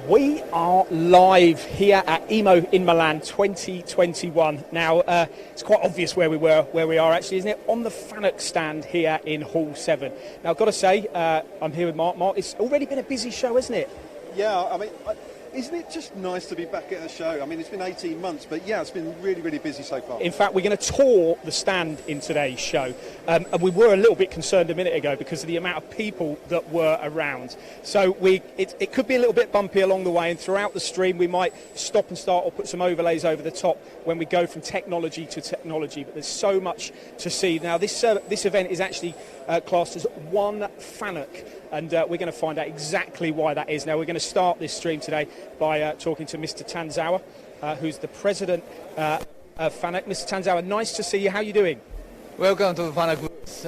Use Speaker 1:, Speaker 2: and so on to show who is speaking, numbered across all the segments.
Speaker 1: We are live here at EMO in Milan 2021. Now, it's quite obvious where we are actually, isn't it? On the FANUC stand here in Hall 7. Now, I've got to say, I'm here with Mark. Mark, it's already been a busy show, hasn't it?
Speaker 2: Yeah, I mean, isn't it just nice to be back at a show? I mean, it's been 18 months, but yeah, it's been really, really busy so far.
Speaker 1: In fact, we're going to tour the stand in today's show. And we were a little bit concerned a minute ago because of the amount of people that were around. So it could be a little bit bumpy along the way, and throughout the stream we might stop and start or put some overlays over the top when we go from technology to technology. But there's so much to see. Now, this event is actually classed as one FANUC. And we're going to find out exactly why that is. Now, we're going to start this stream today by talking to Mr. Tanzawa, who's the president of FANUC. Mr. Tanzawa, nice to see you. How are you doing?
Speaker 3: Welcome to the FANUC booth.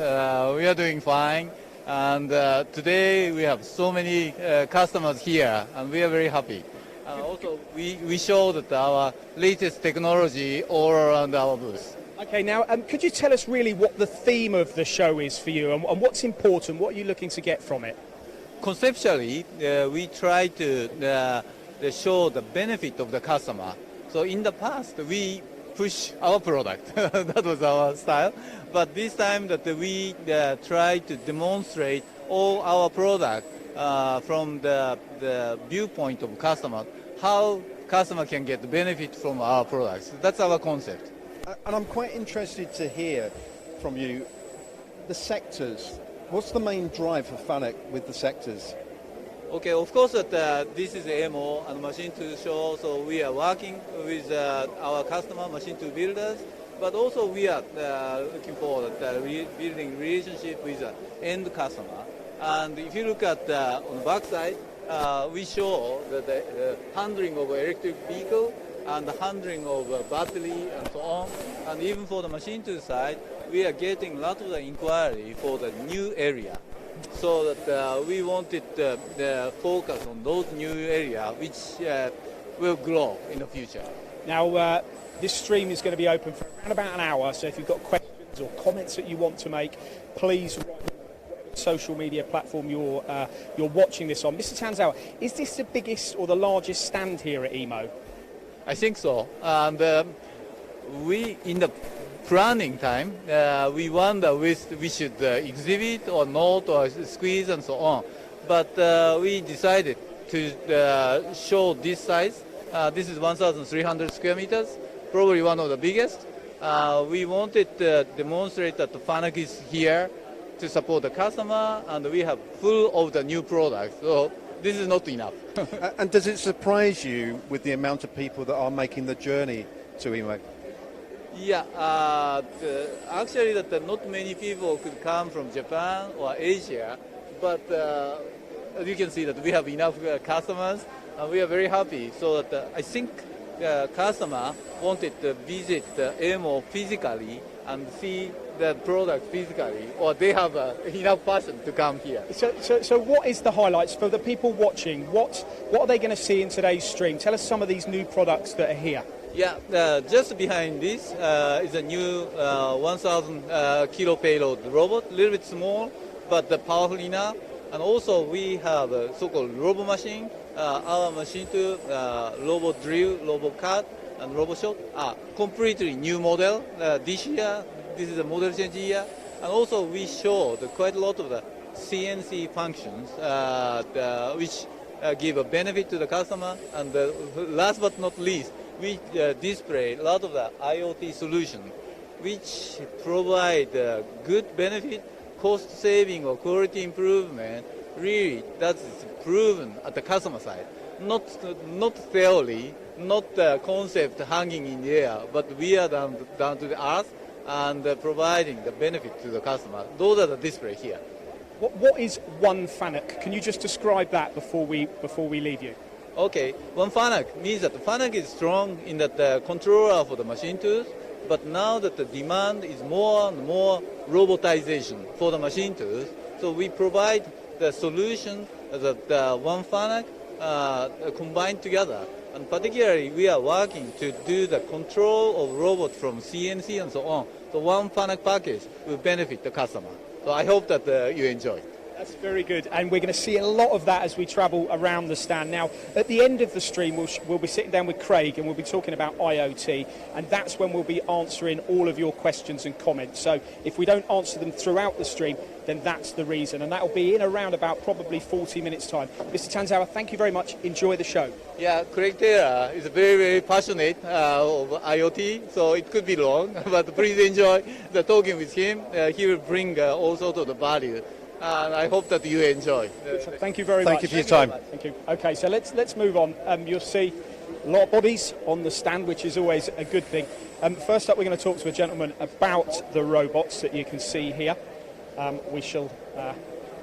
Speaker 3: We are doing fine. And today we have so many customers here, and we are very happy. Also, we show that our latest technology all around our booth.
Speaker 1: Okay, now, could you tell us really what the theme of the show is for you and what's important? What are you looking to get from it?
Speaker 3: Conceptually, we try to show the benefit of the customer. So in the past, we push our product. That was our style. But this time that we try to demonstrate all our product from the viewpoint of customer, how customer can get the benefit from our products. That's our concept.
Speaker 2: And I'm quite interested to hear from you the sectors. What's the main drive for FANUC with the sectors?
Speaker 3: Okay, of course that this is EMO and machine tool show, so we are working with our customer machine tool builders, but also we are looking forward to building relationship with the end customer. And if you look at on the back side, we show the handling of electric vehicle and the handling of battery and so on. And even for the machine tool side, we are getting a lot of the inquiry for the new area. So that we wanted to focus on those new areas which will grow in the future.
Speaker 1: Now, this stream is going to be open for around about an hour, so if you've got questions or comments that you want to make, please write on the social media platform you're watching this on. Mr. Tanzawa, is this the biggest or the largest stand here at EMO?
Speaker 3: I think so. And we, in the planning time, we wonder if we should exhibit or not, or squeeze and so on. But we decided to show this size. This is 1,300 square meters, probably one of the biggest. We wanted to demonstrate that the FANUC is here to support the customer, and we have full of the new products. So this is not enough.
Speaker 2: And does it surprise you with the amount of people that are making the journey to EMO?
Speaker 3: Yeah, actually that not many people could come from Japan or Asia, but as you can see that we have enough customers, and we are very happy. So that I think the customer wanted to visit EMO physically and see the product physically, or they have enough passion to come here.
Speaker 1: So what is the highlights for the people watching? What are they going to see in today's stream? Tell us some of these new products that are here.
Speaker 3: Yeah, just behind this is a new 1,000 kilo payload robot, a little bit small, but powerful enough. And also we have a so-called robo machine, our machine tool, RoboDrill, RoboCut, and RoboShot are completely new model this year. This is a model change year. And also we show quite a lot of the CNC functions which give a benefit to the customer. And last but not least, we display a lot of the IoT solution which provide good benefit, cost saving or quality improvement. Really, that's proven at the customer side. Not theory, not the concept hanging in the air, but we are down to the earth and providing the benefit to the customer. Those are the display here.
Speaker 1: What is one FANUC? Can you just describe that before we leave you?
Speaker 3: Okay, one FANUC means that the FANUC is strong in that the controller for the machine tools, but now that the demand is more and more robotization for the machine tools, so we provide the solution that one FANUC combined together. And particularly, we are working to do the control of robot from CNC and so on. So one FANUC package will benefit the customer. So I hope that you enjoy.
Speaker 1: That's very good, and we're going to see a lot of that as we travel around the stand. Now, at the end of the stream, we'll be sitting down with Craig and we'll be talking about IoT, and that's when we'll be answering all of your questions and comments. So if we don't answer them throughout the stream, then that's the reason, and that will be in around about probably 40 minutes' time. Mr. Tanzawa, thank you very much. Enjoy the show.
Speaker 3: Yeah, Craig there is very, very passionate of IoT, so it could be long, but please enjoy the talking with him. He will bring all sorts of the value. And I hope that you enjoy.
Speaker 1: Thank you very much.
Speaker 2: Thank you for your time.
Speaker 1: Thank you. Okay, so let's move on. You'll see a lot of bodies on the stand, which is always a good thing. First up, we're going to talk to a gentleman about the robots that you can see here. We shall,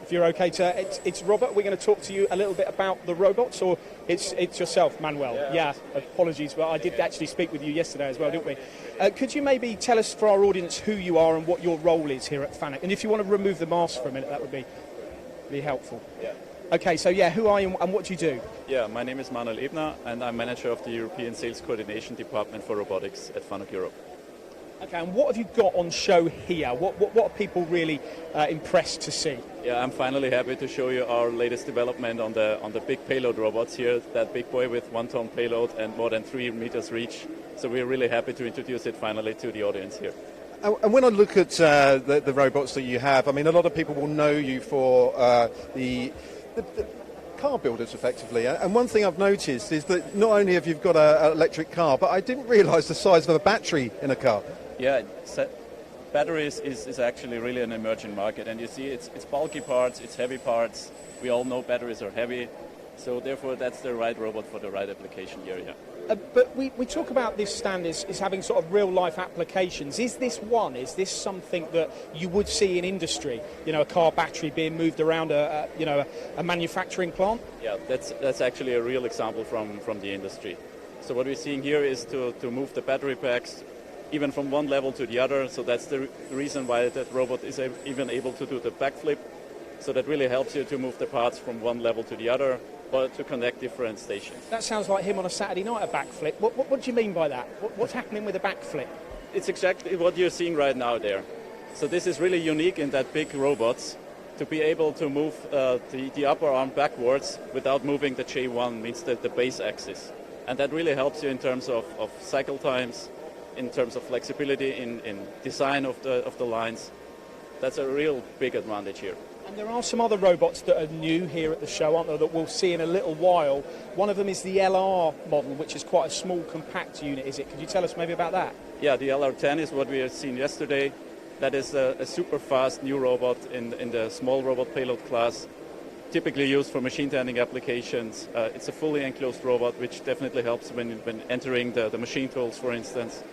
Speaker 1: if you're okay it's Robert. We're going to talk to you a little bit about the robots, or it's yourself, Manuel. Yeah, apologies, but I did actually speak with you yesterday as well, didn't we? Could you maybe tell us for our audience who you are and what your role is here at FANUC? And if you want to remove the mask for a minute, that would be helpful.
Speaker 4: Yeah.
Speaker 1: Okay, so yeah, who are you and what do you do?
Speaker 4: Yeah, my name is Manuel Ebner, and I'm manager of the European Sales Coordination Department for Robotics at FANUC Europe.
Speaker 1: Okay, and what have you got on show here? What are people really impressed to see?
Speaker 4: Yeah, I'm finally happy to show you our latest development on the big payload robots here. That big boy with 1-ton payload and more than 3 meters reach. So we're really happy to introduce it finally to the audience here.
Speaker 2: And when I look at the robots that you have, I mean, a lot of people will know you for the car builders, effectively. And one thing I've noticed is that not only have you got an electric car, but I didn't realise the size of a battery in a car.
Speaker 4: Yeah, batteries is actually really an emerging market, and you see it's bulky parts, it's heavy parts. We all know batteries are heavy, so therefore that's the right robot for the right application here. Yeah.
Speaker 1: But we talk about this stand as having sort of real-life applications. Is this something that you would see in industry? You know, a car battery being moved around a manufacturing plant?
Speaker 4: Yeah, that's actually a real example from the industry. So what we're seeing here is to move the battery packs even from one level to the other. So that's the reason why that robot is even able to do the backflip. So that really helps you to move the parts from one level to the other, or to connect different stations.
Speaker 1: That sounds like him on a Saturday night, a backflip. What do you mean by that? What's happening with a backflip?
Speaker 4: It's exactly what you're seeing right now there. So this is really unique in that big robots, to be able to move the upper arm backwards without moving the J1, means the base axis. And that really helps you in terms of cycle times, in terms of flexibility in design of the lines. That's a real big advantage here.
Speaker 1: And there are some other robots that are new here at the show, aren't there, that we'll see in a little while. One of them is the LR model, which is quite a small, compact unit, is it? Could you tell us maybe about that?
Speaker 4: Yeah, the LR10 is what we have seen yesterday. That is a super fast new robot in the small robot payload class, typically used for machine tending applications. It's a fully enclosed robot, which definitely helps when entering the machine tools, for instance.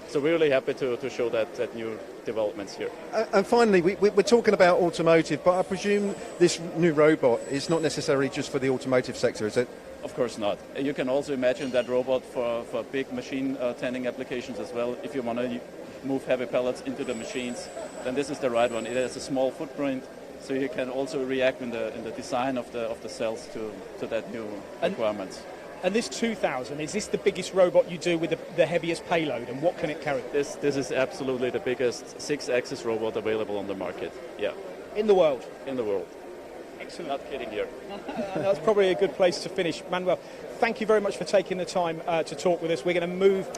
Speaker 4: So we're really happy to show that new developments here.
Speaker 2: And finally, we're talking about automotive, but I presume this new robot is not necessarily just for the automotive sector, is it?
Speaker 4: Of course not. You can also imagine that robot for big machine tending applications as well. If you want to move heavy pellets into the machines, then this is the right one. It has a small footprint, so you can also react in the design of the cells to that new requirements.
Speaker 1: And this 2000, is this the biggest robot you do with the heaviest payload, and what can it carry?
Speaker 4: This is absolutely the biggest 6-axis robot available on the market. Yeah.
Speaker 1: In the world?
Speaker 4: In the world.
Speaker 1: Excellent.
Speaker 4: Not kidding here.
Speaker 1: That's probably a good place to finish. Manuel, thank you very much for taking the time to talk with us. We're going to move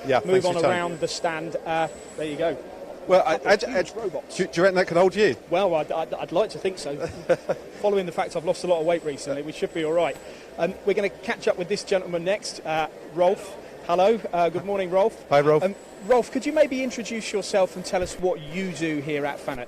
Speaker 1: on around the stand. There you go.
Speaker 2: Well, do you reckon that could hold you?
Speaker 1: Well, I'd like to think so. Following the fact I've lost a lot of weight recently, we should be all right. We're going to catch up with this gentleman next, Rolf. Hello, good morning, Rolf.
Speaker 2: Hi, Rolf.
Speaker 1: Rolf, could you maybe introduce yourself and tell us what you do here at FANUC?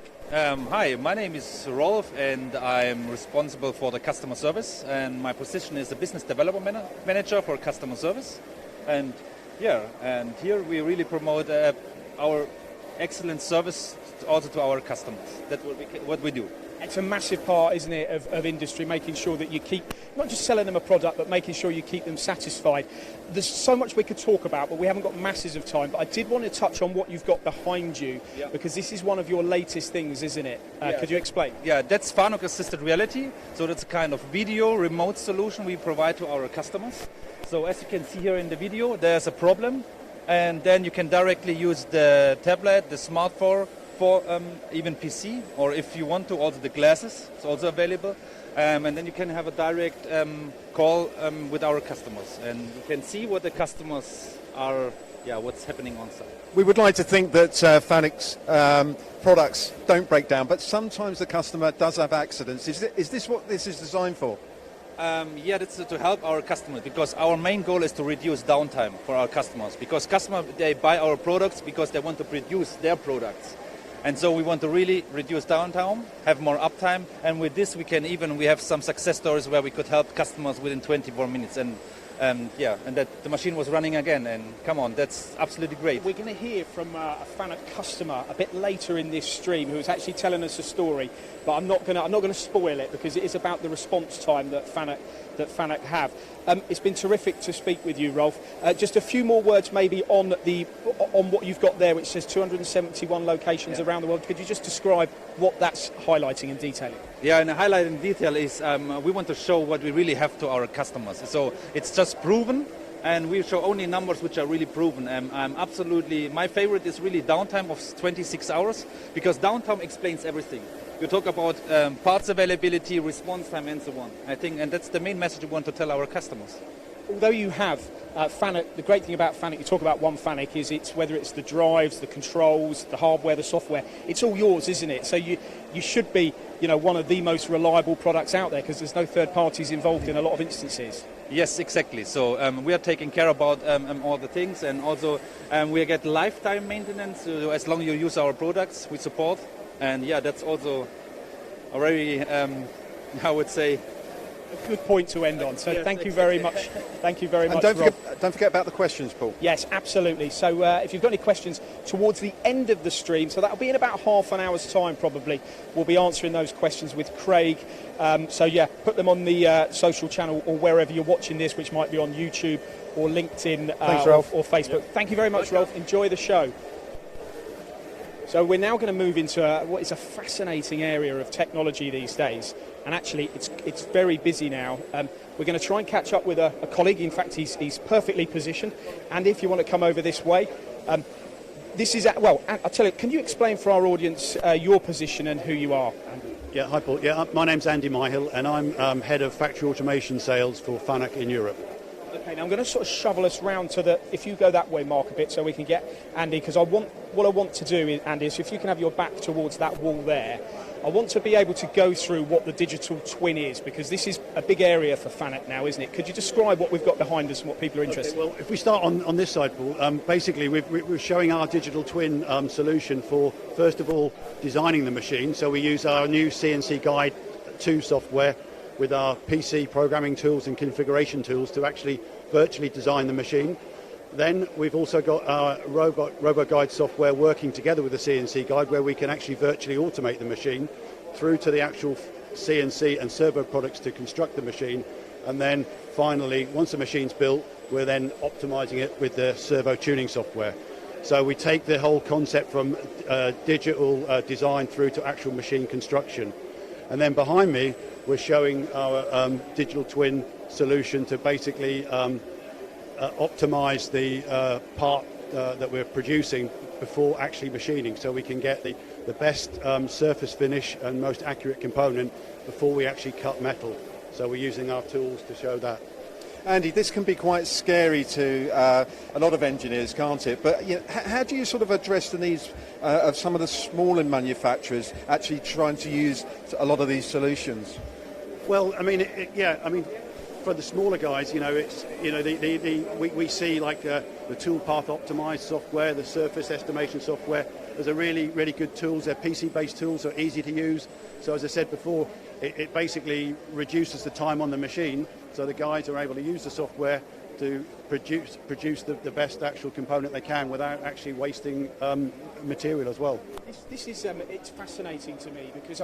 Speaker 5: Hi, my name is Rolf, and I'm responsible for the customer service, and my position is the business development manager for customer service. And here we really promote our excellent service also to our customers. That's what we do.
Speaker 1: It's a massive part, isn't it, of industry, making sure that you keep, not just selling them a product, but making sure you keep them satisfied. There's so much we could talk about, but we haven't got masses of time. But I did want to touch on what you've got behind you, because this is one of your latest things, isn't it? Could you explain?
Speaker 5: Yeah, that's FANUC Assisted Reality. So that's a kind of video remote solution we provide to our customers. So as you can see here in the video, there's a problem, and then you can directly use the tablet, the smartphone, for even PC, or if you want to, also the glasses. It's also available. And then you can have a direct call with our customers, and you can see what the customers are, what's happening on site.
Speaker 2: We would like to think that FANUC's products don't break down, but sometimes the customer does have accidents. Is this what this is designed for?
Speaker 5: That's to help our customers, because our main goal is to reduce downtime for our customers, because customers, they buy our products because they want to produce their products. And so we want to really reduce downtime, have more uptime, and with this we have some success stories where we could help customers within 24 minutes. And that the machine was running again, and come on, that's absolutely great.
Speaker 1: We're going to hear from a FANUC customer a bit later in this stream who's actually telling us a story, but I'm not going to spoil it because it is about the response time that FANUC have. It's been terrific to speak with you, Rolf. Just a few more words maybe on what you've got there, which says 271 locations around the world. Could you just describe what that's highlighting and detailing?
Speaker 5: Yeah, and the highlight in detail is we want to show what we really have to our customers. So it's just proven, and we show only numbers which are really proven. My favorite is really downtime of 26 hours, because downtime explains everything. You talk about parts availability, response time, and so on. I think, and that's the main message we want to tell our customers.
Speaker 1: Although you have FANUC, the great thing about FANUC, you talk about one FANUC, is whether it's the drives, the controls, the hardware, the software, it's all yours, isn't it? So you should be, one of the most reliable products out there, because there's no third parties involved in a lot of instances.
Speaker 5: Yes, exactly. So we are taking care about all the things, and also we get lifetime maintenance. So as long as you use our products, we support. And that's also a very, I would say,
Speaker 1: a good point to end on. So thank you very much. Thank you very much,
Speaker 2: Don't
Speaker 1: Rob.
Speaker 2: forget about the questions, Paul.
Speaker 1: Yes, absolutely. So if you've got any questions towards the end of the stream, so that'll be in about half an hour's time probably, we'll be answering those questions with Craig. Put them on the social channel or wherever you're watching this, which might be on YouTube or LinkedIn
Speaker 2: Thanks, Rolf.
Speaker 1: or Facebook. Thank you very much, Rolf. Enjoy the show. So we're now going to move into what is a fascinating area of technology these days, and actually it's very busy now. We're going to try and catch up with a colleague. In fact, he's perfectly positioned. And if you want to come over this way, this is I'll tell you. Can you explain for our audience your position and who you are?
Speaker 6: Yeah, hi Paul. Yeah, my name's Andy Myhill, and I'm head of factory automation sales for FANUC in Europe.
Speaker 1: Okay, now I'm going to sort of shovel us round to if you go that way, Mark, a bit, so we can get Andy, because what I want to do, Andy, is if you can have your back towards that wall there, I want to be able to go through what the digital twin is, because this is a big area for FANUC now, isn't it? Could you describe what we've got behind us and what people are interested in?
Speaker 6: Well, if we start on this side, Paul, basically we're showing our digital twin solution for, first of all, designing the machine. So we use our new CNC Guide 2 software with our PC programming tools and configuration tools to actually virtually design the machine. Then we've also got our RoboGuide software working together with the CNC Guide, where we can actually virtually automate the machine through to the actual CNC and servo products to construct the machine. And then finally, once the machine's built, we're then optimizing it with the servo tuning software. So we take the whole concept from digital design through to actual machine construction. And then behind me, we're showing our digital twin solution to basically optimize the part that we're producing before actually machining, so we can get the best surface finish and most accurate component before we actually cut metal. So we're using our tools to show that.
Speaker 2: Andy, this can be quite scary to a lot of engineers, can't it? But how do you sort of address the needs of some of the smaller manufacturers actually trying to use a lot of these solutions?
Speaker 6: Well, I mean, for the smaller guys, it's we see like the toolpath optimized software, the surface estimation software. Those are really, really good tools. They're PC-based tools, are easy to use. So as I said before, it basically reduces the time on the machine, so the guys are able to use the software to produce the best actual component they can without actually wasting material as well.
Speaker 1: This is it's fascinating to me, because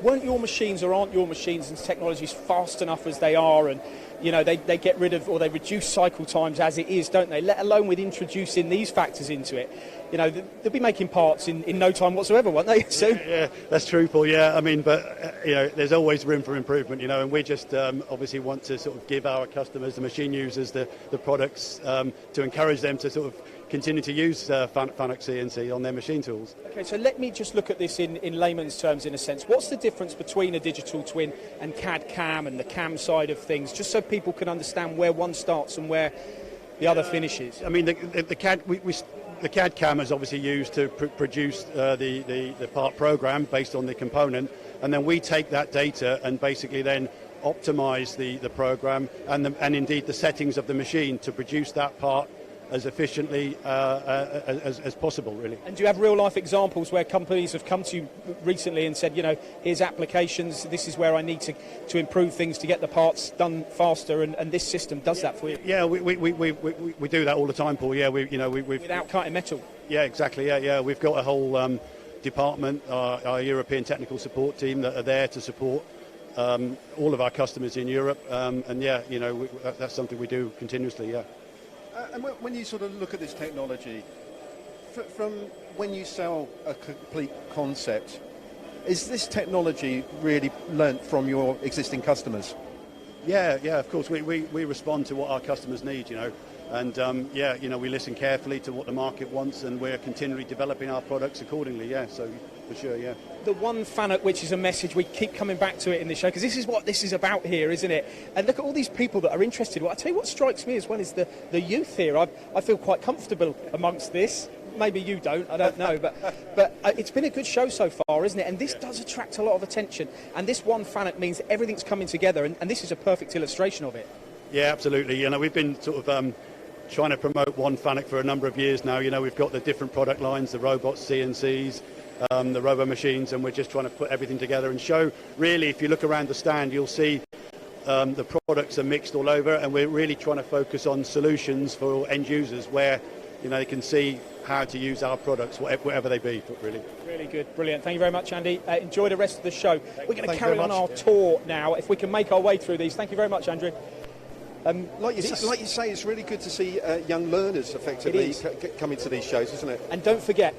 Speaker 1: weren't your machines or aren't your machines and technologies fast enough as they are, and they get rid of or they reduce cycle times as it is, don't they? Let alone with introducing these factors into it. They'll be making parts in no time whatsoever, won't they? So
Speaker 6: yeah, that's true, Paul. Yeah, but there's always room for improvement. And we just obviously want to sort of give our customers, the machine users, the products to encourage them to sort of continue to use FANUC CNC on their machine tools.
Speaker 1: Okay, so let me just look at this in layman's terms, in a sense. What's the difference between a digital twin and CAD-CAM and the CAM side of things, just so people can understand where one starts and where the other finishes?
Speaker 6: I mean, the CAD-CAM is obviously used to produce the part program based on the component, and then we take that data and basically then optimize the program and indeed the settings of the machine to produce that part as efficiently as possible, really.
Speaker 1: And do you have real-life examples where companies have come to you recently and said, you know, here's applications, this is where I need to improve things to get the parts done faster, and this system does that for you?
Speaker 6: Yeah, we do that all the time, Paul. Yeah, we've
Speaker 1: without cutting metal.
Speaker 6: Yeah, exactly. Yeah. We've got a whole department, our European technical support team, that are there to support all of our customers in Europe, and yeah, you know, that's something we do continuously. Yeah.
Speaker 2: And when you sort of look at this technology, from when you sell a complete concept, is this technology really learnt from your existing customers?
Speaker 6: Yeah, of course. We respond to what our customers need, you know, and yeah, you know, we listen carefully to what the market wants, and we're continually developing our products accordingly. Yeah, so for sure, yeah.
Speaker 1: The one FANUC, which is a message, we keep coming back to it in this show, because this is what this is about here, isn't it? And look at all these people that are interested. Well, I tell you what strikes me as well is the youth here. I feel quite comfortable amongst this. Maybe you don't, I don't know, but it's been a good show so far, isn't it? And this does attract a lot of attention, and this one FANUC means everything's coming together, and this is a perfect illustration of it. Yeah,
Speaker 6: absolutely. You know, we've been sort of trying to promote one FANUC for a number of years now. You know, we've got the different product lines, the robots, CNCs, the robo machines, and we're just trying to put everything together and show, really, if you look around the stand, you'll see the products are mixed all over, and we're really trying to focus on solutions for end users where, you know, they can see how to use our products, whatever they be, really.
Speaker 1: Really good, brilliant. Thank you very much, Andy. Enjoy the rest of the show. We're going to carry on our tour now, if we can make our way through these. Thank you very much, Andrew.
Speaker 2: Like you say, it's really good to see young learners effectively coming to these shows, isn't it?
Speaker 1: And don't forget,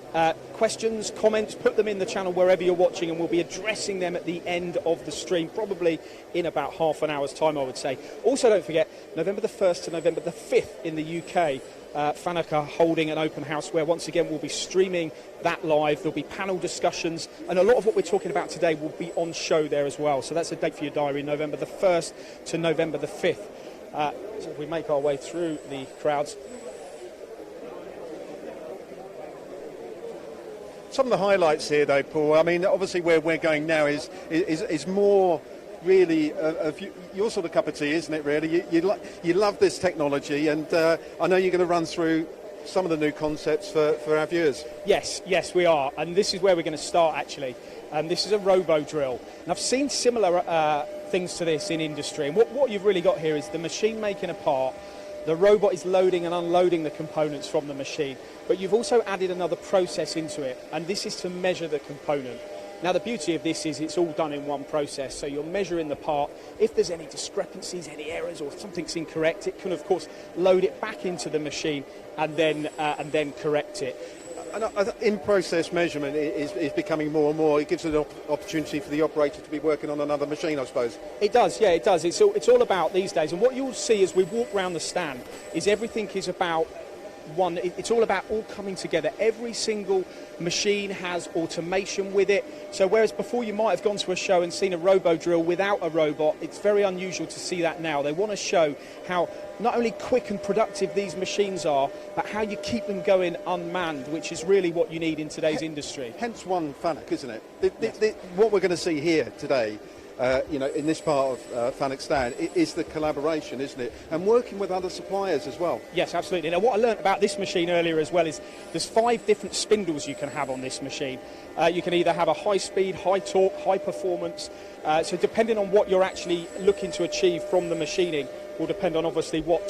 Speaker 1: questions, comments, put them in the channel wherever you're watching, and we'll be addressing them at the end of the stream, probably in about half an hour's time, I would say. Also, don't forget, November the 1st to November the 5th in the UK, FANUC are holding an open house where, once again, we'll be streaming that live. There'll be panel discussions, and a lot of what we're talking about today will be on show there as well. So that's a date for your diary, November the 1st to November the 5th. So if we make our way through the crowds.
Speaker 2: Some of the highlights here, though, Paul, I mean, obviously where we're going now is more really your sort of cup of tea, isn't it, really? You love this technology, and I know you're going to run through some of the new concepts for our viewers.
Speaker 1: Yes, we are, and this is where we're going to start, actually. This is a RoboDrill, and I've seen similar things to this in industry, and what you've really got here is the machine making a part, the robot is loading and unloading the components from the machine, but you've also added another process into it, and this is to measure the component. Now, the beauty of this is it's all done in one process, so you're measuring the part. If there's any discrepancies, any errors, or something's incorrect, it can, of course, load it back into the machine and then correct it.
Speaker 2: In-process measurement is becoming more and more. It gives an opportunity for the operator to be working on another machine, I suppose.
Speaker 1: It does, yeah, it does. It's all about these days. And what you'll see as we walk around the stand is everything is about one. It's all about all coming together. Every single machine has automation with it. So whereas before you might have gone to a show and seen a RoboDrill without a robot, it's very unusual to see that now. They want to show how not only quick and productive these machines are, but how you keep them going unmanned, which is really what you need in today's industry.
Speaker 2: Hence one FANUC, isn't it? What we're going to see here today, you know, in this part of FANUC stand, is the collaboration, isn't it? And working with other suppliers as well.
Speaker 1: Yes, absolutely. Now, what I learned about this machine earlier as well is there's 5 different spindles you can have on this machine. You can either have a high speed, high torque, high performance. So depending on what you're actually looking to achieve from the machining will depend on obviously what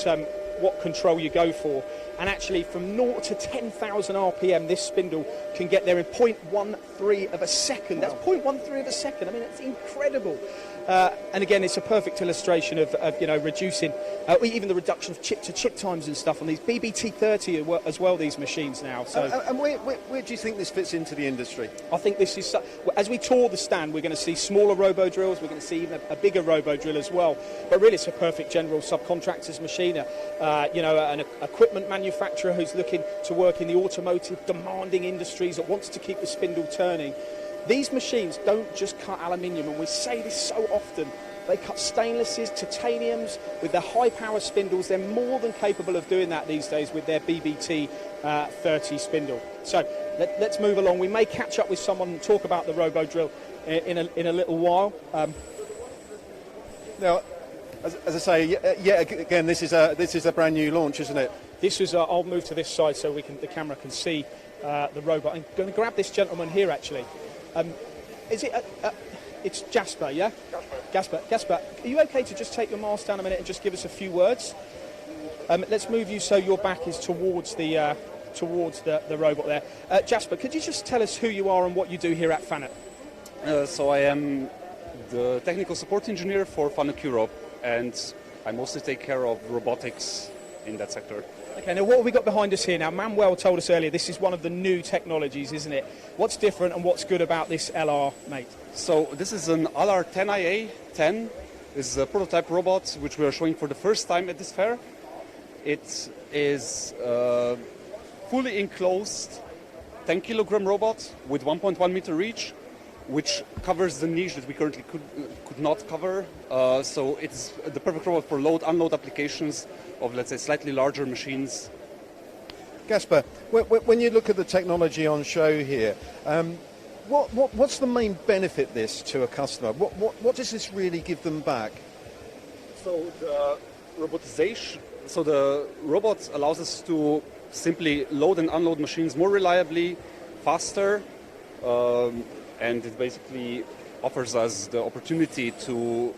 Speaker 1: control you go for. And actually from 0 to 10,000 RPM, this spindle can get there in 0.13 of a second. That's 0.13 of a second. I mean, it's incredible. And again, it's a perfect illustration of reducing, even the reduction of chip-to-chip times and stuff on these BBT30 as well, these machines now. So,
Speaker 2: and where do you think this fits into the industry?
Speaker 1: I think this is, as we tour the stand, we're going to see smaller RoboDrills, we're going to see even a bigger RoboDrill as well. But really, it's a perfect general subcontractor's machine, an equipment manufacturer who's looking to work in the automotive demanding industries that wants to keep the spindle turning. These machines don't just cut aluminium, and we say this so often. They cut stainlesses, titaniums. With their high-power spindles, they're more than capable of doing that these days with their BBT 30 spindle. So let's move along. We may catch up with someone and talk about the RoboDrill in a little while.
Speaker 2: Now, as I say, again, this is a brand new launch, isn't it?
Speaker 1: This is. I'll move to this side so the camera can see the robot. I'm going to grab this gentleman here actually. Is it? It's Jasper, yeah? Jasper, are you okay to just take your mask down a minute and just give us a few words? Let's move you so your back is towards the robot there. Jasper, could you just tell us who you are and what you do here at FANUC?
Speaker 7: So I am the technical support engineer for FANUC Europe, and I mostly take care of robotics in that sector.
Speaker 1: Okay, now what have we got behind us here? Now, Manuel told us earlier this is one of the new technologies, isn't it? What's different and what's good about this LR, mate?
Speaker 7: So this is an LR10IA-10. This is a prototype robot which we are showing for the first time at this fair. It is a fully enclosed 10-kilogram robot with 1.1 meter reach, which covers the niche that we currently could not cover. So it's the perfect robot for load-unload applications of, let's say, slightly larger machines.
Speaker 2: Gasper, when you look at the technology on show here, what's the main benefit this to a customer? What does this really give them back?
Speaker 7: So the robotization, so the robot allows us to simply load and unload machines more reliably, faster, and it basically offers us the opportunity to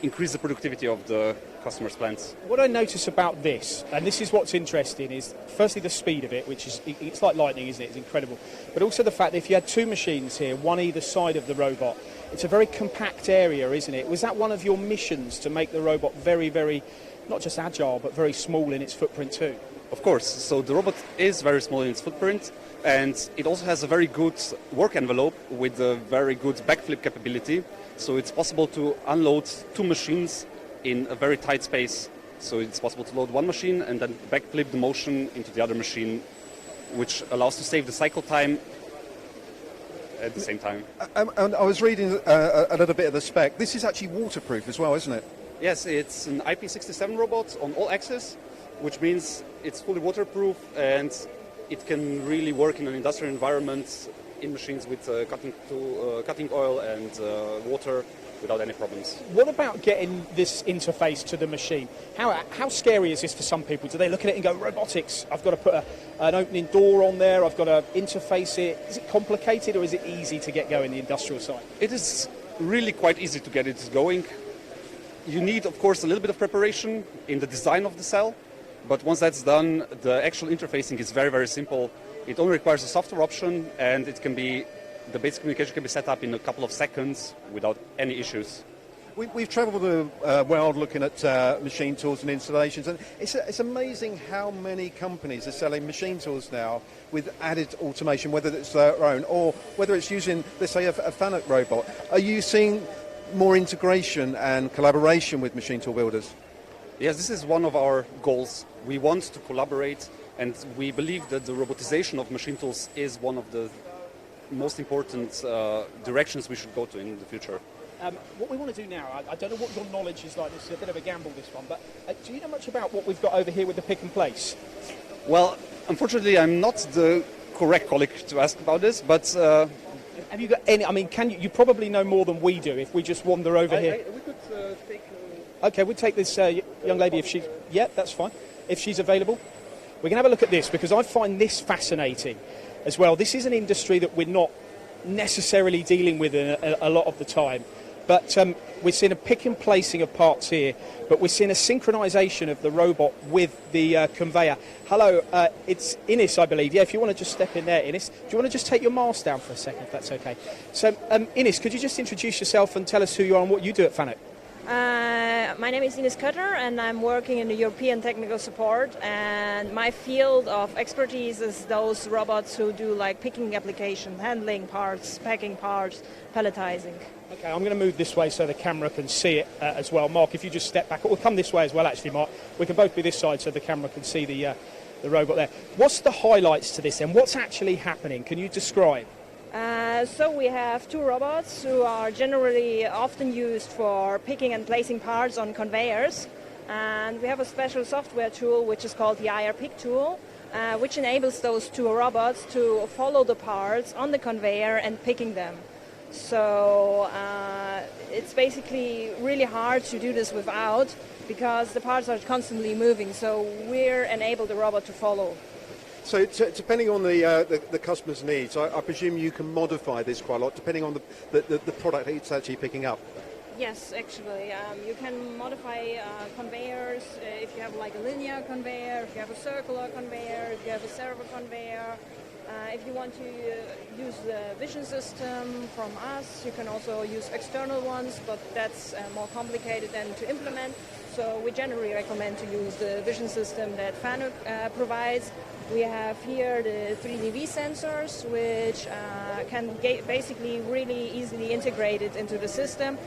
Speaker 7: increase the productivity of the customer's plants.
Speaker 1: What I notice about this, and this is what's interesting, is firstly the speed of it, which is, it's like lightning, isn't it? It's incredible. But also the fact that if you had two machines here, one either side of the robot, it's a very compact area, isn't it? Was that one of your missions, to make the robot very, very, not just agile, but very small in its footprint too?
Speaker 7: Of course. So the robot is very small in its footprint, and it also has a very good work envelope with a very good backflip capability. So it's possible to unload two machines in a very tight space. So it's possible to load one machine and then backflip the motion into the other machine, which allows to save the cycle time at the same time.
Speaker 2: And I was reading a little bit of the spec. This is actually waterproof as well, isn't it?
Speaker 7: Yes, it's an IP67 robot on all axes, which means it's fully waterproof and it can really work in an industrial environment in machines with cutting oil and water without any problems.
Speaker 1: What about getting this interface to the machine? How scary is this for some people? Do they look at it and go, robotics, I've got to put an opening door on there, I've got to interface it. Is it complicated or is it easy to get going, the industrial side?
Speaker 7: It is really quite easy to get it going. You need, of course, a little bit of preparation in the design of the cell, but once that's done, the actual interfacing is very, very simple. It only requires a software option, and the basic communication can be set up in a couple of seconds without any issues.
Speaker 2: We've travelled the world looking at machine tools and installations, and it's amazing how many companies are selling machine tools now with added automation, whether it's their own or whether it's using, let's say, a FANUC robot. Are you seeing more integration and collaboration with machine tool builders?
Speaker 7: Yes, this is one of our goals. We want to collaborate, and we believe that the robotization of machine tools is one of the most important directions we should go to in the future.
Speaker 1: What we want to do now, I don't know what your knowledge is like, this is a bit of a gamble, this one, but do you know much about what we've got over here with the pick and place?
Speaker 7: Well, unfortunately, I'm not the correct colleague to ask about this, but...
Speaker 1: Have you got any, I mean, you probably know more than we do if we just wander over here.
Speaker 7: We could take...
Speaker 1: Okay, we'll take this young lady if she's... Yeah, that's fine. If she's available. We're going to have a look at this because I find this fascinating as well. This is an industry that we're not necessarily dealing with a lot of the time. but we're seeing a pick and placing of parts here, but we're seeing a synchronisation of the robot with the conveyor. Hello, it's Ines, I believe. Yeah, if you want to just step in there, Ines. Do you want to just take your mask down for a second, if that's okay? So, Ines, could you just introduce yourself and tell us who you are and what you do at FANUC?
Speaker 8: My name is Ines Kötter, and I'm working in the European technical support, and my field of expertise is those robots who do like picking application, handling parts, packing parts, palletizing.
Speaker 1: Okay, I'm going to move this way so the camera can see it as well. Mark, if you just step back, or come this way as well, actually, Mark. We can both be this side so the camera can see the robot there. What's the highlights to this, and what's actually happening? Can you describe?
Speaker 8: So we have two robots who are generally often used for picking and placing parts on conveyors. And we have a special software tool which is called the IR Pick tool, which enables those two robots to follow the parts on the conveyor and picking them. So it's basically really hard to do this without, because the parts are constantly moving. So we're enable the robot to follow.
Speaker 2: So depending on the customer's needs, I presume you can modify this quite a lot depending on the product it's actually picking up.
Speaker 8: Yes, actually. You can modify conveyors if you have like a linear conveyor, if you have a circular conveyor, if you have a servo conveyor. If you want to use the vision system from us, you can also use external ones, but that's more complicated than to implement. So we generally recommend to use the vision system that FANUC provides. We have here the 3DV sensors, which can basically really easily integrate it into the system,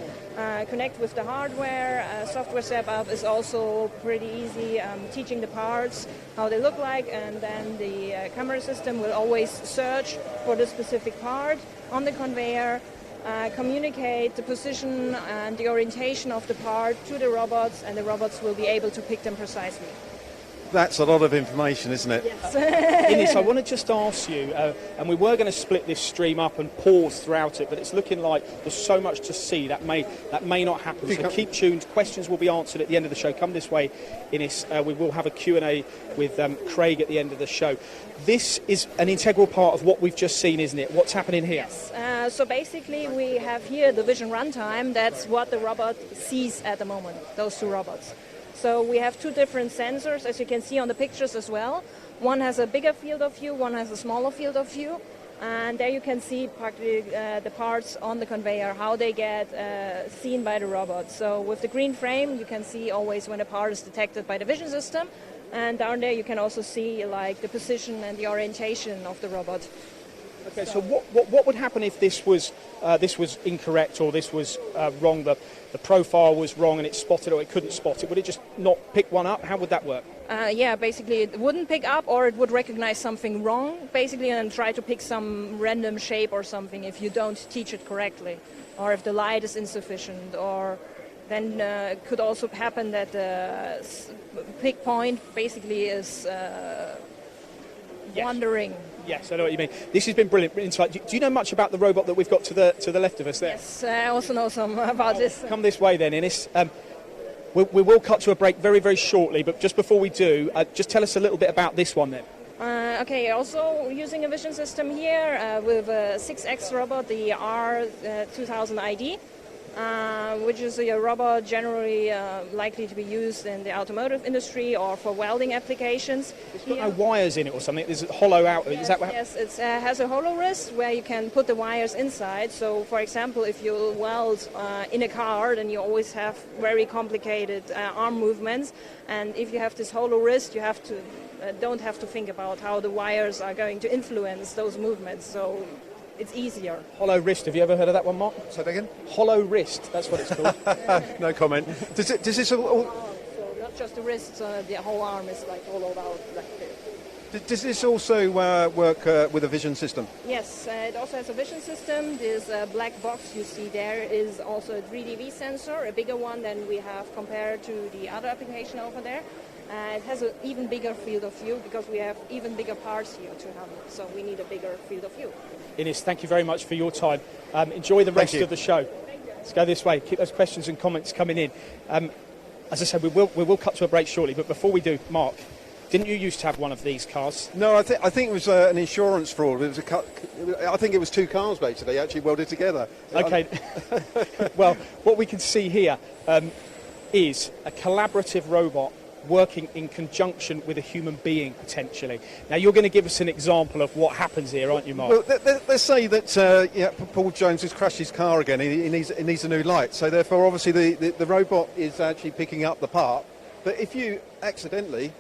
Speaker 8: connect with the hardware. Software setup is also pretty easy, teaching the parts how they look like, and then the camera system will always search for the specific part on the conveyor, communicate the position and the orientation of the part to the robots, and the robots will be able to pick them precisely.
Speaker 2: That's a lot of information, isn't it?
Speaker 8: Yes.
Speaker 1: Ines, I want to just ask you, and we were going to split this stream up and pause throughout it, but it's looking like there's so much to see that may not happen. So keep tuned. Questions will be answered at the end of the show. Come this way, Ines. We will have a Q&A with Craig at the end of the show. This is an integral part of what we've just seen, isn't it? What's happening here?
Speaker 8: Yes. So basically we have here the vision runtime. That's what the robot sees at the moment, those two robots. So we have two different sensors, as you can see on the pictures as well. One has a bigger field of view, one has a smaller field of view. And there you can see the parts on the conveyor, how they get seen by the robot. So with the green frame, you can see always when a part is detected by the vision system. And down there you can also see like the position and the orientation of the robot.
Speaker 1: Okay, so what would happen if this was incorrect, or this was wrong? The profile was wrong and it spotted, or it couldn't spot it. Would it just not pick one up? How would that work?
Speaker 8: Yeah, basically it wouldn't pick up, or it would recognize something wrong, basically, and try to pick some random shape or something if you don't teach it correctly, or if the light is insufficient, or then it could also happen that the pick point basically is wandering.
Speaker 1: Yes, I know what you mean. This has been brilliant insight. Do you know much about the robot that we've got to the left of us there?
Speaker 8: Yes, I also know some about this.
Speaker 1: Come this way then, Ines. We will cut to a break very, very shortly, but just before we do, just tell us a little bit about this one then.
Speaker 8: Okay, also using a vision system here with a 6X robot, the R2000 ID. Which is a robot generally likely to be used in the automotive industry or for welding applications.
Speaker 1: It's got no wires in it or something. There's a hollow out.
Speaker 8: Yes,
Speaker 1: is that what
Speaker 8: yes, it has a hollow wrist where you can put the wires inside. So, for example, if you weld in a car, then you always have very complicated arm movements. And if you have this hollow wrist, you have to don't have to think about how the wires are going to influence those movements. So it's easier.
Speaker 1: Hollow wrist. Have you ever heard of that one, Mark?
Speaker 2: Say that again?
Speaker 1: Hollow wrist. That's what it's called.
Speaker 2: No comment. Does this all...
Speaker 8: So not just the wrist, the whole arm is like hollowed out like this.
Speaker 2: Does this also work with a vision system?
Speaker 8: Yes, it also has a vision system. This black box you see there is also a 3DV sensor, a bigger one than we have compared to the other application over there. It has an even bigger field of view because we have even bigger parts here to handle, so we need a bigger field of view.
Speaker 1: Ines, thank you very much for your time. Enjoy the rest of the show. Let's go this way. Keep those questions and comments coming in. As I said, we will cut to a break shortly, but before we do, Mark, Didn't you used to have one of these cars?
Speaker 2: No, I think it was an insurance fraud. It was I think it was two cars basically actually welded together.
Speaker 1: Okay. Well, what we can see here is a collaborative robot working in conjunction with a human being, potentially. Now, you're going to give us an example of what happens here, aren't you, Mark?
Speaker 2: Well, let's say that Paul Jones has crashed his car again. He needs a new light. So therefore, obviously, the robot is actually picking up the part. But if you accidentally,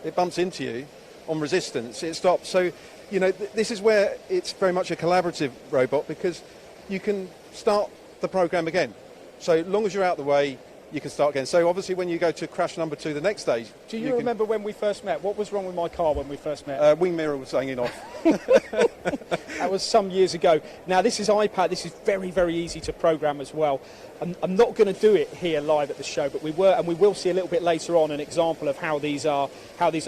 Speaker 2: it bumps into you on resistance, it stops. So, this is where it's very much a collaborative robot, because you can start the program again. So long as you're out of the way, you can start again. So obviously when you go to crash number 2, the next stage...
Speaker 1: Do you remember when we first met? What was wrong with my car when we first met?
Speaker 2: Wing mirror was hanging off.
Speaker 1: That was some years ago. Now this is iPad. This is very, very easy to program as well. I'm not going to do it here live at the show, but we will see a little bit later on an example of how these are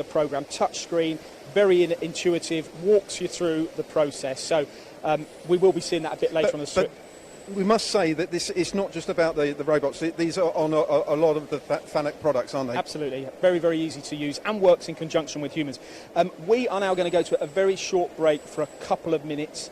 Speaker 1: programmed. Touch screen, very intuitive, walks you through the process. So we will be seeing that a bit later on the stream.
Speaker 2: We must say that this is not just about the robots. These are on a lot of the FANUC products, aren't they?
Speaker 1: Absolutely. Very, very easy to use and works in conjunction with humans. We are now going to go to a very short break for a couple of minutes.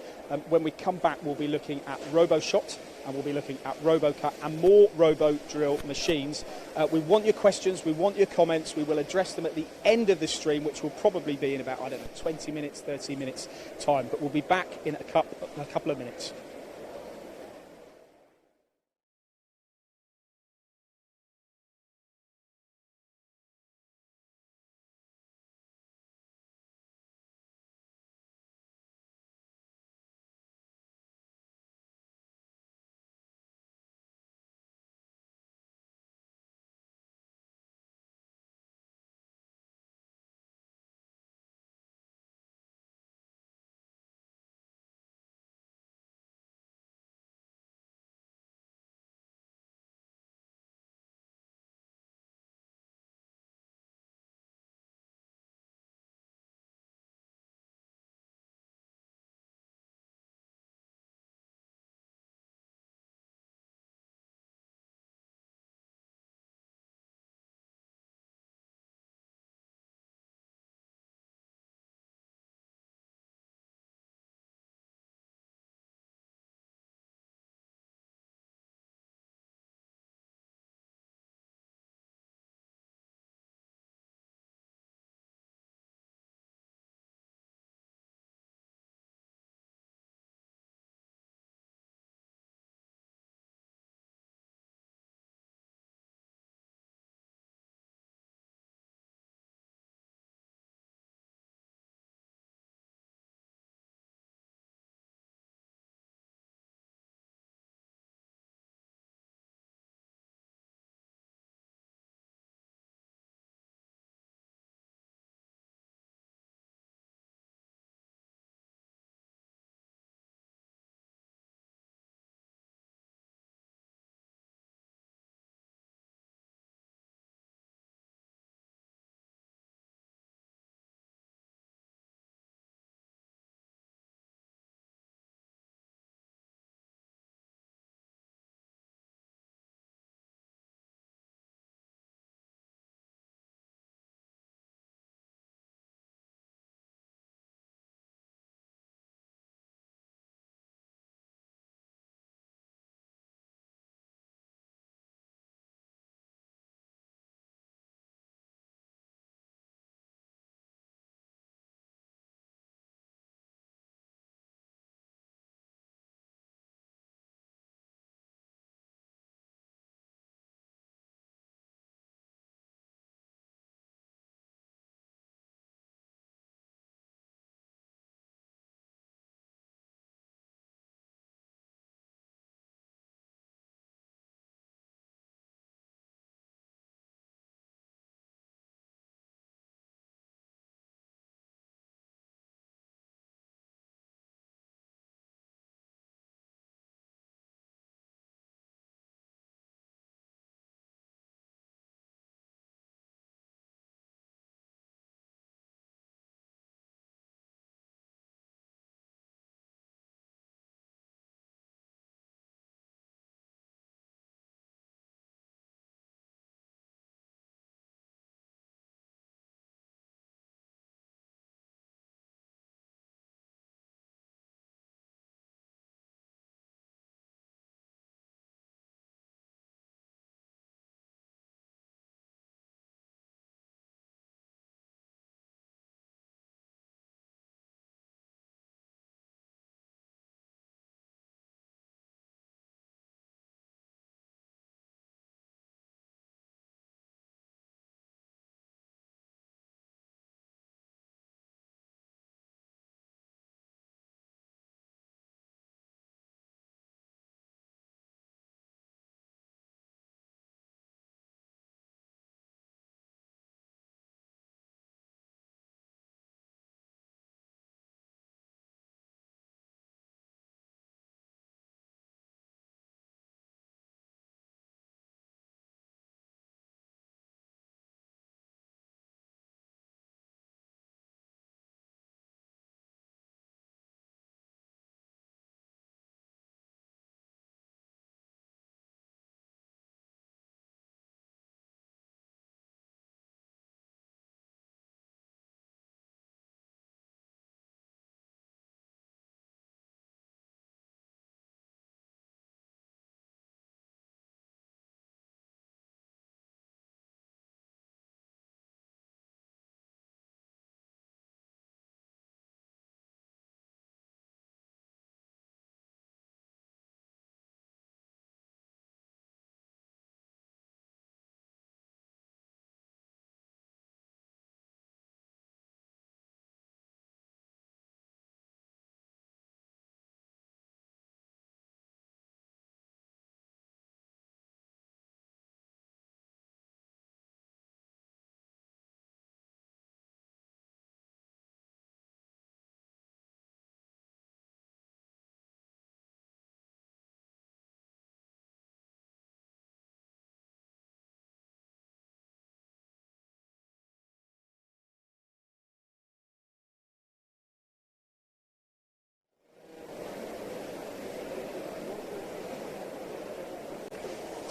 Speaker 1: When we come back, we'll be looking at RoboShot and we'll be looking at RoboCut and more RoboDrill machines. We want your questions. We want your comments. We will address them at the end of the stream, which will probably be in about, 20 minutes, 30 minutes time. But we'll be back in a couple of minutes.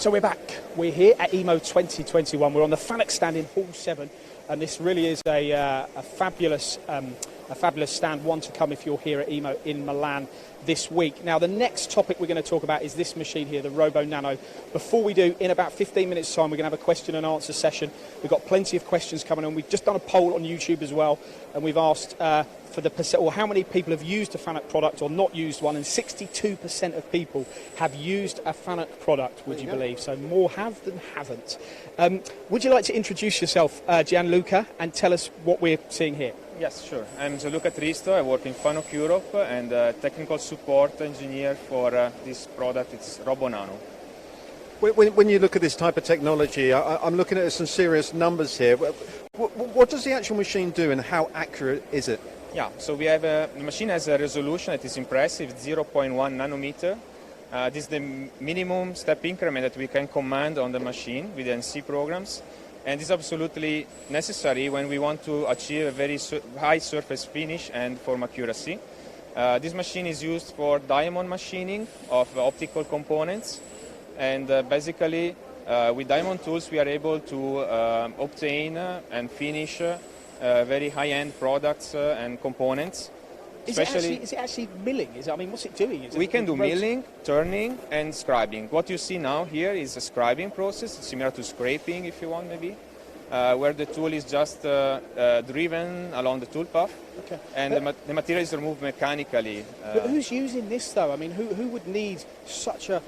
Speaker 1: So we're back. We're here at EMO 2021. We're on the FANUC stand in Hall 7, and this really is a fabulous stand, one to come if you're here at EMO in Milan this week. Now, the next topic we're going to talk about is this machine here, the RoboNano. Before we do, in about 15 minutes' time, we're going to have a question and answer session. We've got plenty of questions coming on. We've just done a poll on YouTube as well, and we've asked for the percent, or how many people have used a FANUC product or not used one, and 62% of people have used a FANUC product, would you believe? So more have than haven't. Would you like to introduce yourself, Gianluca, and tell us what we're seeing here?
Speaker 9: Yes, sure. I'm Gianluca Tristo. I work in FANUC Europe and technical support engineer for this product. It's RoboNano.
Speaker 2: When you look at this type of technology, I'm looking at some serious numbers here. What does the actual machine do and how accurate is it?
Speaker 9: Yeah, so we have the machine has a resolution that is impressive, 0.1 nanometer. This is the minimum step increment that we can command on the machine with NC programs. And it's absolutely necessary when we want to achieve a very high surface finish and form accuracy. This machine is used for diamond machining of optical components. And basically, with diamond tools, we are able to obtain and finish very high-end products and components.
Speaker 1: Is it actually milling? What's it doing?
Speaker 9: We can do milling, turning, and scribing. What you see now here is a scribing process, similar to scraping, if you want, maybe, where the tool is just driven along the tool path, and the material is removed mechanically.
Speaker 1: But who's using this, though? Who would need such a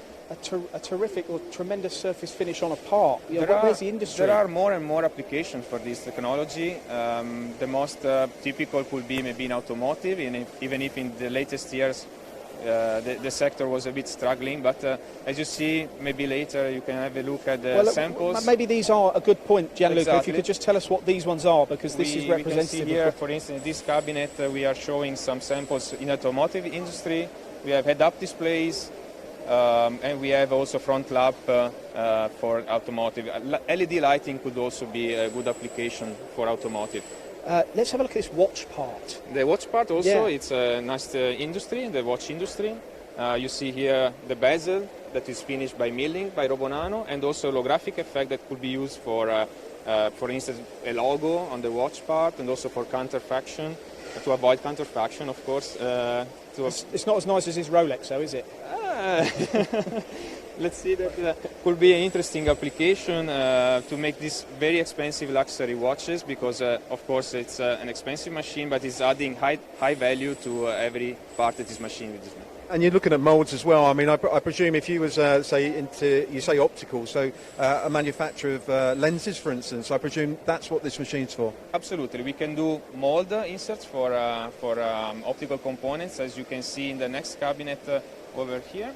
Speaker 1: terrific or tremendous surface finish on a part? Where's the industry?
Speaker 9: There are more and more applications for this technology. The most typical could be maybe in automotive, even if in the latest years the sector was a bit struggling. But as you see, maybe later you can have a look at the samples.
Speaker 1: Maybe these are a good point, Gianluca.
Speaker 9: Exactly.
Speaker 1: If you could just tell us what these ones are, because this is representative.
Speaker 9: We can see here, for instance, in this cabinet, we are showing some samples in automotive industry. We have head-up displays. And we have also front lap for automotive. LED lighting could also be a good application for automotive.
Speaker 1: Let's have a look at this watch part.
Speaker 9: The watch part also, it's a nice industry, the watch industry. You see here the bezel that is finished by milling, by RoboNano, and also holographic effect that could be used for instance, a logo on the watch part, and also for counterfaction, to avoid counterfaction, of course.
Speaker 1: It's not as nice as his Rolex, though, is it?
Speaker 9: Let's see, that could be an interesting application to make these very expensive luxury watches, because of course it's an expensive machine, but it's adding high value to every part that is machined with this machine.
Speaker 2: And you're looking at moulds as well. I presume if you was say optical, so a manufacturer of lenses, for instance, I presume that's what this machine's for.
Speaker 9: Absolutely, we can do mold inserts for optical components, as you can see in the next cabinet over here.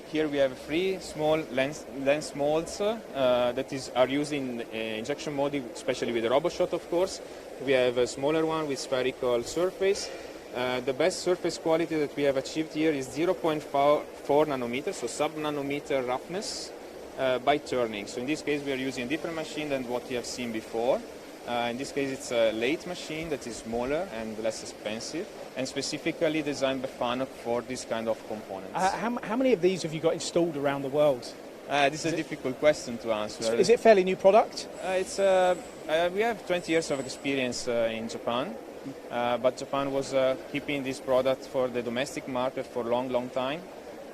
Speaker 9: Here we have 3 small lens molds that are used in injection molding, especially with the RoboShot, of course. We have a smaller one with spherical surface. The best surface quality that we have achieved here is 0.4 nanometers, so sub-nanometer roughness by turning. So in this case we are using a different machine than what you have seen before. In this case it's a lathe machine that is smaller and less expensive, and specifically designed by FANUC for this kind of components.
Speaker 1: How many of these have you got installed around the world?
Speaker 9: This is a difficult question to answer.
Speaker 1: Is it a fairly new product?
Speaker 9: We have 20 years of experience in Japan. But Japan was keeping this product for the domestic market for a long time,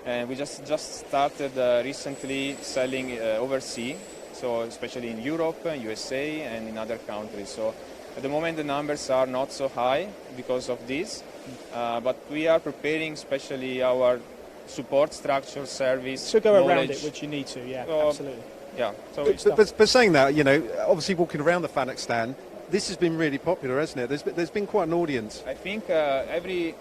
Speaker 9: and we just started recently selling overseas, so especially in Europe, USA, and in other countries. So at the moment the numbers are not so high because of this, but we are preparing especially our support structure, service,
Speaker 1: so go
Speaker 9: knowledge.
Speaker 1: around it, which you need to, absolutely.
Speaker 9: Yeah. So
Speaker 2: but saying that, obviously walking around the FANUC stand, this has been really popular, hasn't it? There's been quite an audience.
Speaker 9: I think every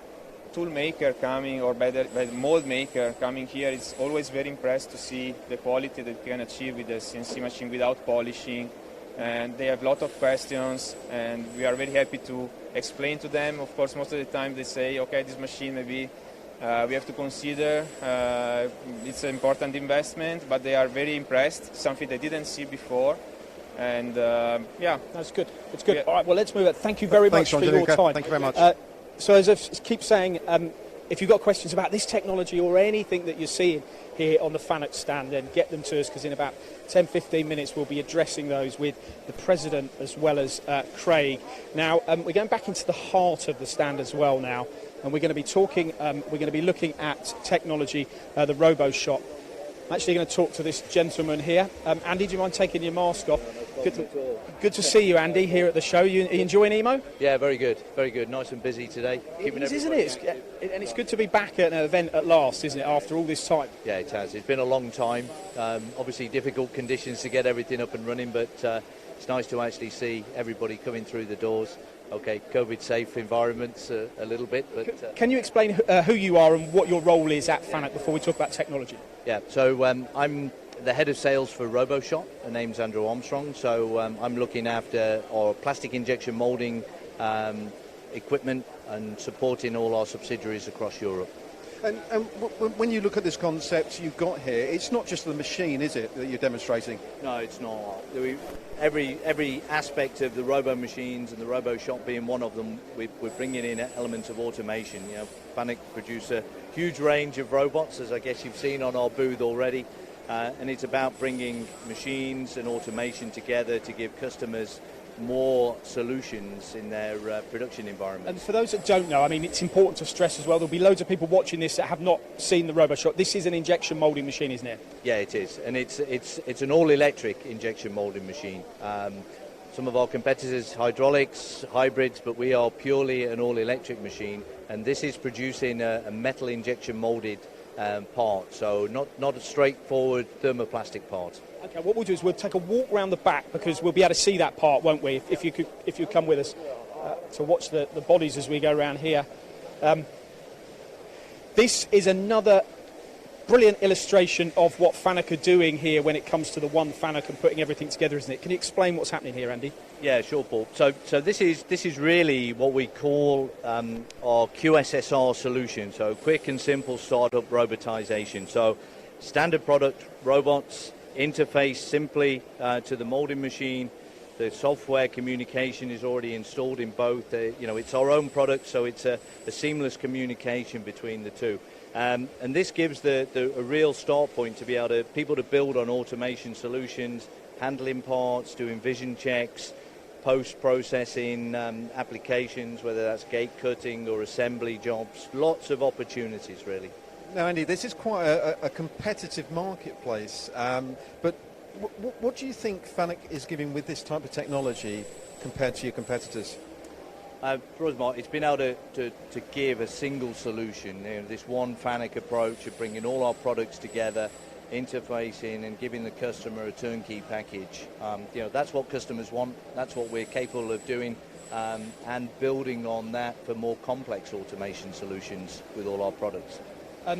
Speaker 9: tool maker coming, or by the mold maker coming here, is always very impressed to see the quality that you can achieve with the CNC machine without polishing. And they have a lot of questions, and we are very happy to explain to them. Of course, most of the time they say, okay, this machine maybe we have to consider, it's an important investment, but they are very impressed, something they didn't see before. And
Speaker 1: that's good. It's good. Yeah. All right, well, let's move on. Thank you very much for your time.
Speaker 2: Thank you very much.
Speaker 1: So as I keep saying, if you've got questions about this technology or anything that you're seeing here on the FANUC stand, then get them to us, because in about 10-15 minutes we'll be addressing those with the President as well as Craig. Now, we're going back into the heart of the stand as well now, and we're going to be talking, we're going to be looking at technology, the RoboShot. I'm actually going to talk to this gentleman here. Andy, do you mind taking your mask off? Good to see you, Andy, here at the show. You enjoying EMO?
Speaker 10: Yeah, very good, very good. Nice and busy today.
Speaker 1: It is, isn't it? And it's good to be back at an event at last, isn't it, after all this time?
Speaker 10: Yeah, it has. It's been a long time. Obviously difficult conditions to get everything up and running, but it's nice to actually see everybody coming through the doors. Okay, COVID-safe environments a little bit, but...
Speaker 1: Can you explain who you are and what your role is at FANUC before we talk about technology?
Speaker 10: Yeah, so I'm the head of sales for RoboShot. The name's Andrew Armstrong, so I'm looking after our plastic injection moulding equipment and supporting all our subsidiaries across Europe.
Speaker 2: And when you look at this concept you've got here, it's not just the machine, is it, that you're demonstrating?
Speaker 10: No, it's not. Every aspect of the robo machines, and the RoboShot being one of them, we're bringing in elements of automation. You know, FANUC produce a huge range of robots, as I guess you've seen on our booth already, and it's about bringing machines and automation together to give customers more solutions in their production environment.
Speaker 1: And for those that don't know, I mean, it's important to stress as well, there'll be loads of people watching this that have not seen the RoboShot. This is an injection moulding machine, isn't it?
Speaker 10: Yeah, it is, and it's an all-electric injection moulding machine. Some of our competitors, hydraulics, hybrids, but we are purely an all-electric machine, and this is producing a metal injection moulded part, so not a straightforward thermoplastic part.
Speaker 1: Okay, what we'll do is we'll take a walk around the back, because we'll be able to see that part, won't we? If you come with us to watch the bodies as we go around here. This is another brilliant illustration of what FANUC are doing here when it comes to the one FANUC and putting everything together, isn't it? Can you explain what's happening here, Andy?
Speaker 10: Yeah, sure, Paul. So this is really what we call our QSSR solution. So quick and simple startup robotization. So standard product robots interface simply to the molding machine. The software communication is already installed in both. It's our own product, so it's a seamless communication between the two. And this gives a real start point to be able to people to build on automation solutions, handling parts, doing vision checks, post-processing applications, whether that's gate cutting or assembly jobs. Lots of opportunities, really.
Speaker 2: Now, Andy, this is quite a competitive marketplace, but what do you think FANUC is giving with this type of technology compared to your competitors?
Speaker 10: Rosemont, it's been able to give a single solution, this one FANUC approach of bringing all our products together, interfacing and giving the customer a turnkey package. That's what customers want, that's what we're capable of doing, and building on that for more complex automation solutions with all our products.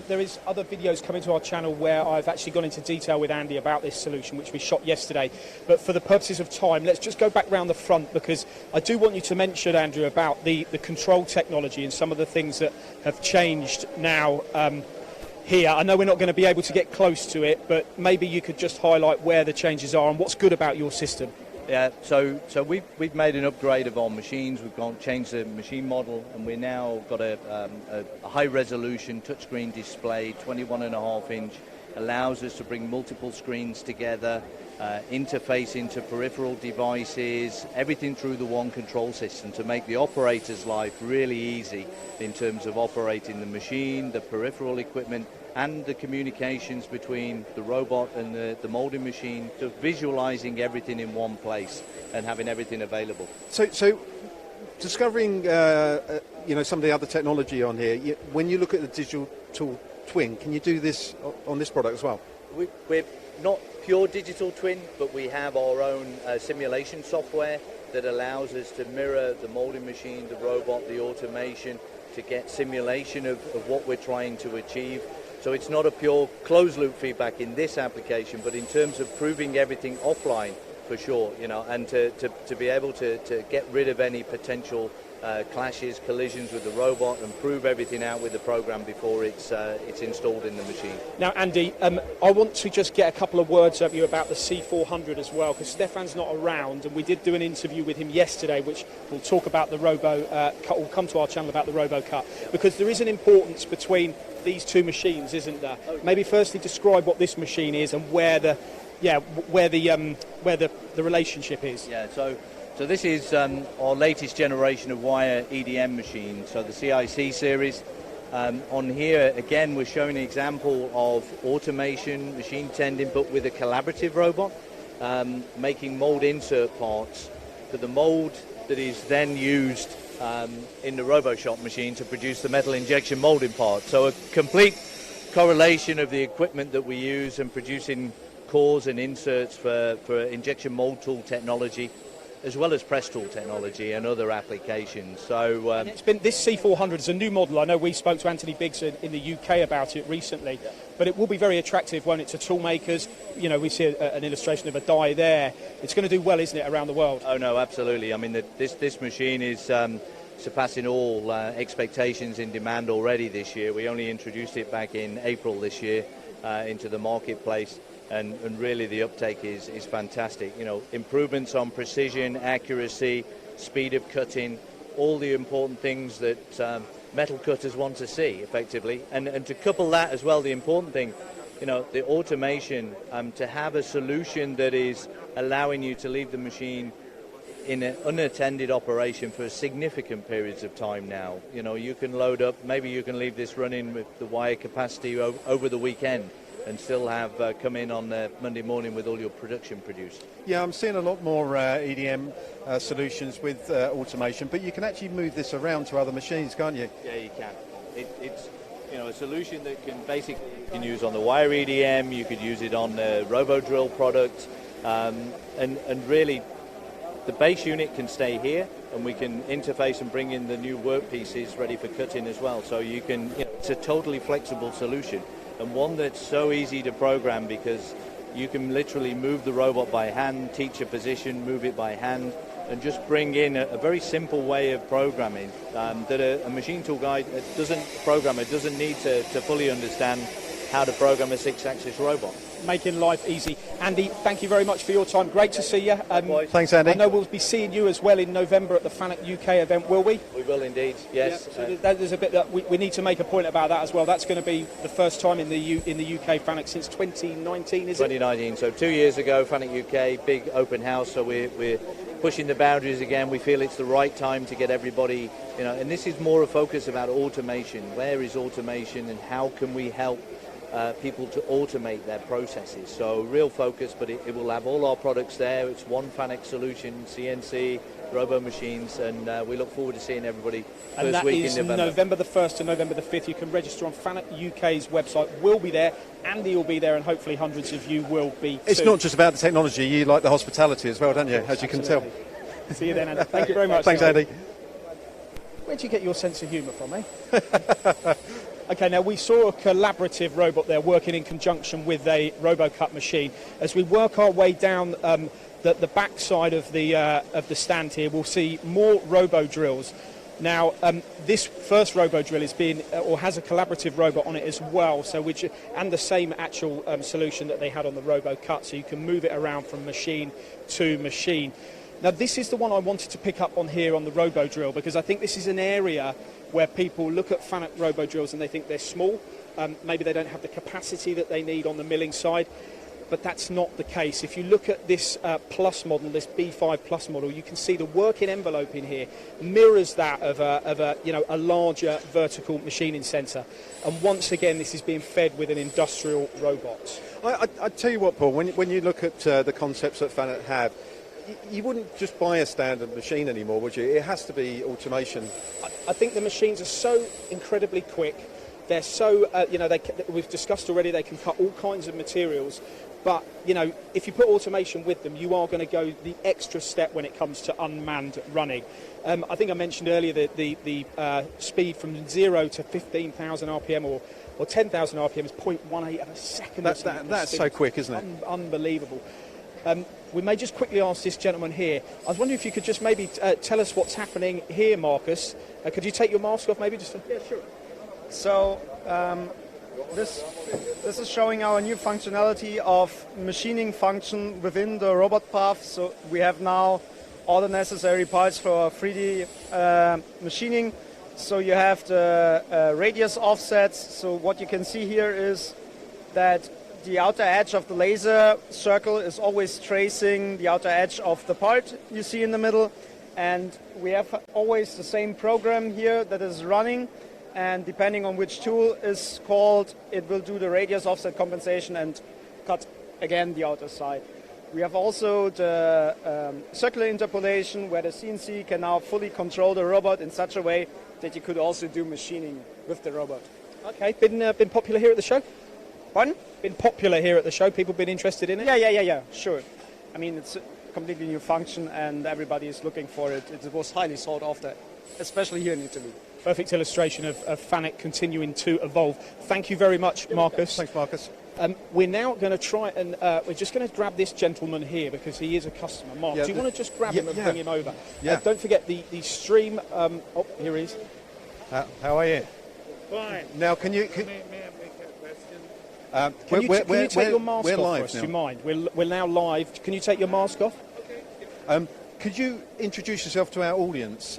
Speaker 1: There is other videos coming to our channel where I've actually gone into detail with Andy about this solution, which we shot yesterday. But for the purposes of time, let's just go back round the front, because I do want you to mention, Andrew, about the control technology and some of the things that have changed now here. I know we're not going to be able to get close to it, but maybe you could just highlight where the changes are and what's good about your system.
Speaker 10: Yeah, so we've made an upgrade of our machines. We've changed the machine model, and we've now got a high-resolution touchscreen display, 21.5 inch, allows us to bring multiple screens together, interface into peripheral devices, everything through the one control system to make the operator's life really easy in terms of operating the machine, the peripheral equipment, and the communications between the robot and the molding machine, to visualizing everything in one place and having everything available.
Speaker 2: So discovering some of the other technology on here, when you look at the digital twin, can you do this on this product as well?
Speaker 10: We're not pure digital twin, but we have our own simulation software that allows us to mirror the molding machine, the robot, the automation, to get simulation of what we're trying to achieve. So it's not a pure closed-loop feedback in this application, but in terms of proving everything offline, for sure, and to be able to get rid of any potential clashes, collisions with the robot, and prove everything out with the program before it's installed in the machine.
Speaker 1: Now, Andy, I want to just get a couple of words of you about the C400 as well, because Stefan's not around, and we did do an interview with him yesterday, which we'll talk about the Cut. We'll come to our channel about the RoboCut, because there is an importance between these two machines, isn't there? Maybe firstly describe what this machine is and where the relationship is.
Speaker 10: Yeah. So this is our latest generation of wire EDM machine, so the CIC series. On here, again, we're showing an example of automation, machine tending, but with a collaborative robot, making mold insert parts for the mold that is then used in the RoboShot machine to produce the metal injection molding part. So a complete correlation of the equipment that we use in producing cores and inserts for injection mold tool technology, as well as press tool technology and other applications. So
Speaker 1: it's been, this C400 is a new model. I know we spoke to Anthony Biggs in the UK about it recently, but it will be very attractive, won't it, to tool makers? You know, we see an illustration of a die there. It's going to do well, isn't it, around the world?
Speaker 10: Oh no, absolutely. I mean, this machine is surpassing all expectations in demand already this year. We only introduced it back in April this year into the marketplace. And really the uptake is fantastic. You know, improvements on precision, accuracy, speed of cutting, all the important things that metal cutters want to see effectively. And to couple that as well, the important thing, you know, the automation, to have a solution that is allowing you to leave the machine in an unattended operation for significant periods of time now. You know, you can load up, maybe you can leave this running with the wire capacity over the weekend and still have come in on Monday morning with all your production produced.
Speaker 2: Yeah, I'm seeing a lot more EDM solutions with automation, but you can actually move this around to other machines, can't you?
Speaker 10: Yeah, you can. It's a solution that can basically use on the wire EDM. You could use it on the RoboDrill product, and really the base unit can stay here, and we can interface and bring in the new work pieces ready for cutting as well. So you can, it's a totally flexible solution, and one that's so easy to program because you can literally move the robot by hand, teach a position, move it by hand, and just bring in a very simple way of programming that a machine tool guy doesn't need to fully understand how to program a 6-axis robot.
Speaker 1: Making life easy. Andy, thank you very much for your time. Great to see you.
Speaker 2: Thanks, Andy.
Speaker 1: I know we'll be seeing you as well in November at the FANUC UK event, will we?
Speaker 10: We will indeed, yes.
Speaker 1: Yeah, so there's a bit that we need to make a point about that as well. That's going to be the first time in the UK FANUC since 2019, is it?
Speaker 10: 2019, so 2 years ago, FANUC UK, big open house, so we're pushing the boundaries again. We feel it's the right time to get everybody, and this is more a focus about automation. Where is automation and how can we help people to automate their processes? So real focus, but it will have all our products there. It's one FANUC solution, CNC, Robo machines, and we look forward to seeing everybody first week in November.
Speaker 1: November the 1st to November the 5th. You can register on FANUC UK's website. We'll be there. Andy will be there, and hopefully hundreds of you will be too.
Speaker 2: It's not just about the technology. You like the hospitality as well, don't you? As you can tell.
Speaker 1: See you then, Andy. Thank you very much.
Speaker 2: Thanks, Andy.
Speaker 1: Where'd you get your sense of humour from, eh? Okay, now we saw a collaborative robot there working in conjunction with a RoboCut machine. As we work our way down the back side of the stand here, we'll see more RoboDrills. Now, this first RoboDrill is has a collaborative robot on it as well, and the same actual solution that they had on the RoboCut, so you can move it around from machine to machine. Now, this is the one I wanted to pick up on here on the RoboDrill, because I think this is an area where people look at FANUC RoboDrills and they think they're small. Maybe they don't have the capacity that they need on the milling side, but that's not the case. If you look at this Plus model, this B5 Plus model, you can see the working envelope in here mirrors that of a larger vertical machining centre. And once again, this is being fed with an industrial robot.
Speaker 2: I tell you what, Paul, when you look at the concepts that FANUC have, you wouldn't just buy a standard machine anymore, would you? It has to be automation.
Speaker 1: I think the machines are so incredibly quick. They're so, we've discussed already, they can cut all kinds of materials. But, if you put automation with them, you are going to go the extra step when it comes to unmanned running. I think I mentioned earlier that the speed from 0 to 15,000 RPM or 10,000 RPM is 0.18 of a second.
Speaker 2: That's so quick, isn't it?
Speaker 1: Unbelievable. we may just quickly ask this gentleman here. I was wondering if you could just maybe tell us what's happening here, Marcus. Could you take your mask off maybe?
Speaker 11: Yeah, sure. So this is showing our new functionality of machining function within the robot path. So we have now all the necessary parts for 3D machining. So you have the radius offsets. So what you can see here is that the outer edge of the laser circle is always tracing the outer edge of the part you see in the middle. And we have always the same program here that is running. And depending on which tool is called, it will do the radius offset compensation and cut again the outer side. We have also the circular interpolation, where the CNC can now fully control the robot in such a way that you could also do machining with the robot.
Speaker 1: Okay, been popular here at the show?
Speaker 11: Pardon?
Speaker 1: Been popular here at the show? People been interested in it?
Speaker 11: Yeah, sure. I mean, it's a completely new function and everybody is looking for it. It was highly sought after, especially here in Italy.
Speaker 1: Perfect illustration of FANUC continuing to evolve. Thank you very much, Marcus.
Speaker 2: Thanks, Marcus.
Speaker 1: We're now going to try and we're just going to grab this gentleman here because he is a customer. Mark, do you want to just grab him and bring him over?
Speaker 2: Yeah.
Speaker 1: Don't forget the stream. Oh, here he is.
Speaker 2: How are you?
Speaker 12: Fine.
Speaker 2: Now, can you?
Speaker 12: May I make a question?
Speaker 1: Can you take your mask off
Speaker 2: live
Speaker 1: for us?
Speaker 2: now.
Speaker 1: Do you mind? We're now live. Can you take your mask off?
Speaker 12: Okay.
Speaker 2: Could you introduce yourself to our audience?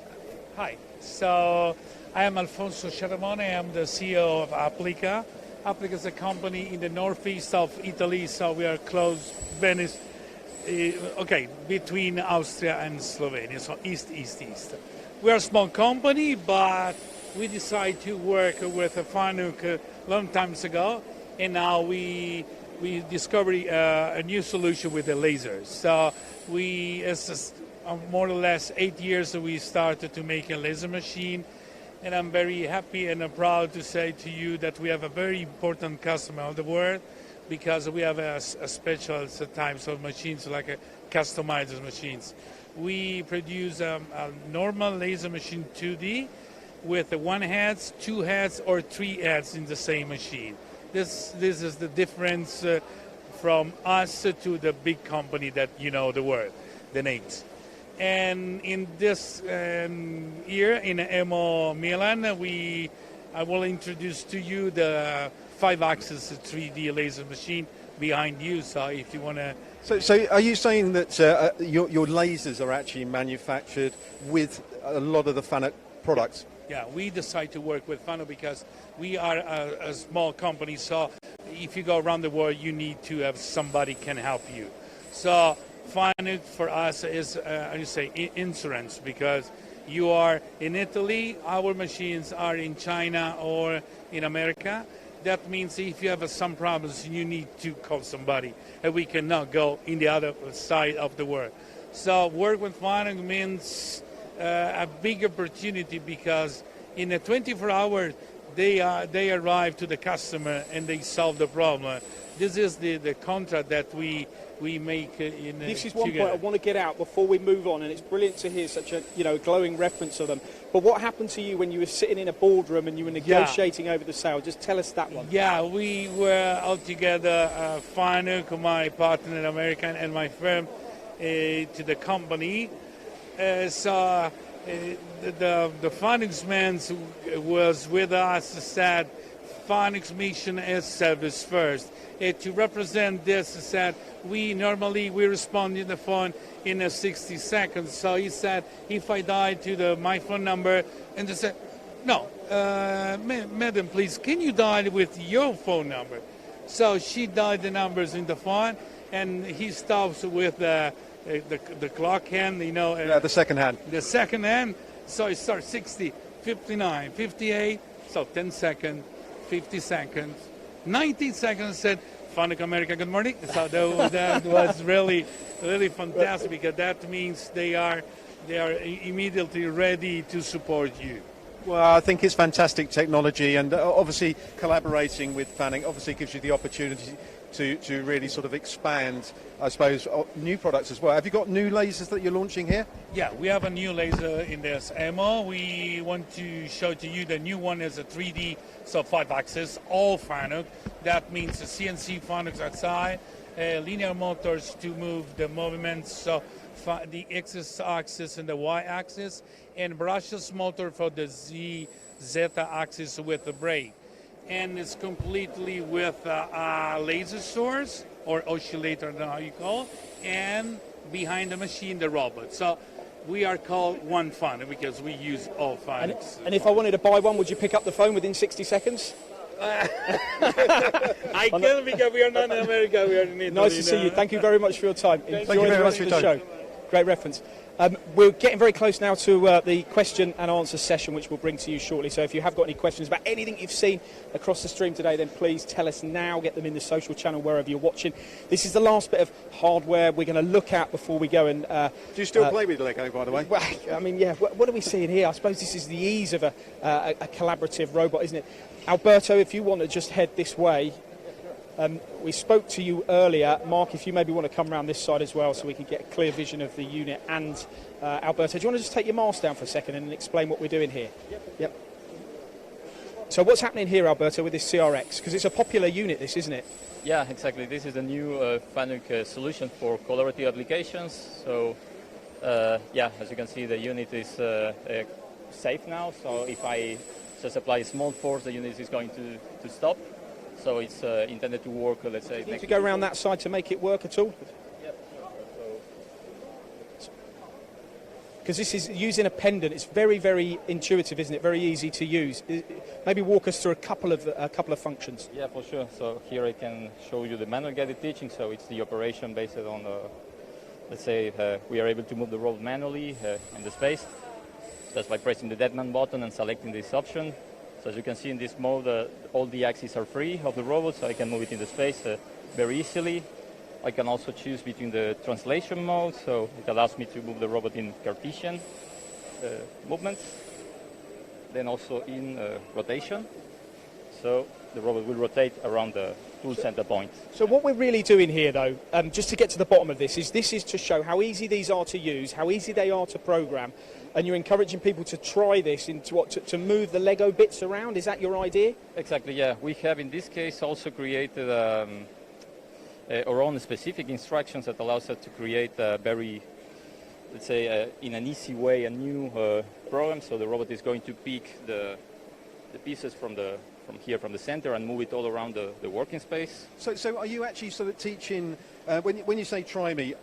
Speaker 12: Hi. So I am Alfonso Charamone. I am the CEO of Applica. Applica is a company in the northeast of Italy, so we are close, Venice, between Austria and Slovenia, so east. We are a small company, but we decided to work with a FANUC a long time ago, and now we discovered a new solution with the lasers. So more or less 8 years we started to make a laser machine, and I'm very happy and proud to say to you that we have a very important customer of the world, because we have a special types of machines, like a customized machines. We produce a normal laser machine 2D with 1 head, 2 heads, or 3 heads in the same machine. This is the difference from us to the big company that you know the world, the names. And in this year in EMO Milan, I will introduce to you the 5-axis 3D laser machine behind you. So if you want to...
Speaker 2: So are you saying that your lasers are actually manufactured with a lot of the FANUC products?
Speaker 12: Yeah, we decide to work with FANUC because we are a small company. So if you go around the world, you need to have somebody can help you. So FANUC for us is, insurance, because you are in Italy, our machines are in China or in America. That means if you have some problems, you need to call somebody, and we cannot go in the other side of the world. So work with FANUC means a big opportunity, because in a 24 hours, they arrive to the customer and they solve the problem. This is the contract that we make in
Speaker 1: This is one point I want to get out before we move on, and it's brilliant to hear such a glowing reference of them. But what happened to you when you were sitting in a boardroom and you were negotiating over the sale? Just tell us that one.
Speaker 12: Yeah, we were all together, FANUC, my partner in America, and my firm, to the company. So the FANUC man was with us, said FANUC's mission is service first. To represent this, said we respond in the phone in 60 seconds. So he said, if I dial to my phone number, and they said, no, madam, please, can you dial with your phone number? So she dialed the numbers in the phone, and he stops with the clock hand,
Speaker 2: the second hand.
Speaker 12: The second hand. So it starts 60, 59, 58, so 10 seconds, 50 seconds, 90 seconds, said, FANUC America, good morning. So that was really, really fantastic, because that means they are immediately ready to support you.
Speaker 2: Well, I think it's fantastic technology, and obviously collaborating with FANUC obviously gives you the opportunity to really sort of expand, I suppose, new products as well. Have you got new lasers that you're launching here?
Speaker 12: Yeah, we have a new laser in this EMO. We want to show to you the new one is a 3D, so 5-axis, all FANUC. That means the CNC FANUCs outside, linear motors to move the movements, so the x-axis and the y-axis, and brushless motor for the zeta axis with the brake. And it's completely with laser source or oscillator, I don't know how you call it, and behind the machine the robot. So we are called One FANUC because we use all FANUCs.
Speaker 1: And if I wanted to buy one, would you pick up the phone within 60 seconds?
Speaker 12: I can, because we are not in America, we are in Italy.
Speaker 1: Nice to see you. Thank you very much for your time.
Speaker 2: Thank you very much for your time.
Speaker 1: Great reference. We're getting very close now to the question and answer session, which we'll bring to you shortly. So if you have got any questions about anything you've seen across the stream today, then please tell us now. Get them in the social channel wherever you're watching. This is the last bit of hardware we're going to look at before we go. And
Speaker 2: do you still play with Lego, by the way?
Speaker 1: Well, I mean, yeah. What are we seeing here? I suppose this is the ease of a collaborative robot, isn't it? Alberto, if you want to just head this way. We spoke to you earlier. Mark, if you maybe want to come around this side as well so we can get a clear vision of the unit. And Alberto, do you want to just take your mask down for a second and explain what we're doing here? Yep. So what's happening here, Alberto, with this CRX? Because it's a popular unit, this, isn't it?
Speaker 13: Yeah, exactly. This is the new FANUC solution for collaborative applications. So, yeah, as you can see, the unit is safe now. So if I just apply a small force, the unit is going to stop. So it's intended to work, let's say.
Speaker 1: Do you need to go around that side to make it work at all? Because this is using a pendant. It's very, very intuitive, isn't it? Very easy to use. Maybe walk us through a couple of functions.
Speaker 13: Yeah, for sure. So here I can show you the manual guided teaching. So it's the operation based on, let's say, we are able to move the robot manually in the space, just by pressing the deadman button and selecting this option. So as you can see in this mode, all the axes are free of the robot, so I can move it in the space very easily. I can also choose between the translation mode, so it allows me to move the robot in Cartesian movements, then also in rotation. So the robot will rotate around the tool center point.
Speaker 1: So what we're really doing here, though, just to get to the bottom of this is to show how easy these are to use, how easy they are to program, and you're encouraging people to try this to move the Lego bits around. Is that your idea?
Speaker 13: Exactly, yeah. We have, in this case, also created our own specific instructions that allows us to create a very, let's say, in an easy way, a new program. So the robot is going to pick the pieces from here from the center and move it all around the working space.
Speaker 2: So are you actually sort of teaching, when you say try me,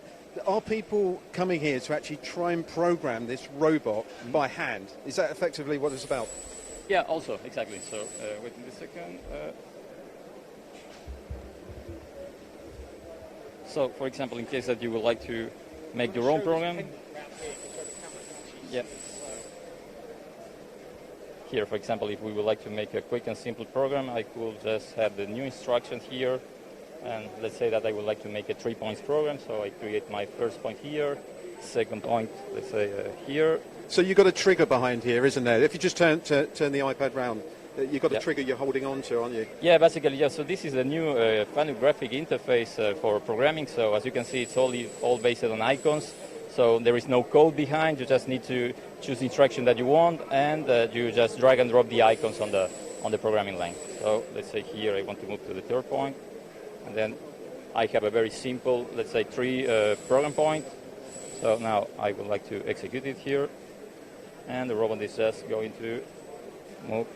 Speaker 2: are people coming here to actually try and program this robot by hand? Is that effectively what it's about?
Speaker 13: Yeah, also, exactly. So wait a second. So, for example, in case that you would like to make your own program. Yeah. Here, for example, if we would like to make a quick and simple program, I could just have the new instructions here. And let's say that I would like to make a 3 points program. So I create my first point here, second point, let's say here.
Speaker 2: So you've got a trigger behind here, isn't there? If you just turn the iPad round, you've got a trigger you're holding on to, aren't you?
Speaker 13: Yeah, basically, yeah. So this is the new FANUC graphic interface for programming. So as you can see, it's all based on icons. So there is no code behind. You just need to choose the instruction that you want, and you just drag and drop the icons on the programming line. So let's say here I want to move to the third point, and then I have a very simple, let's say, 3 program point. So now I would like to execute it here, and the robot is just going to move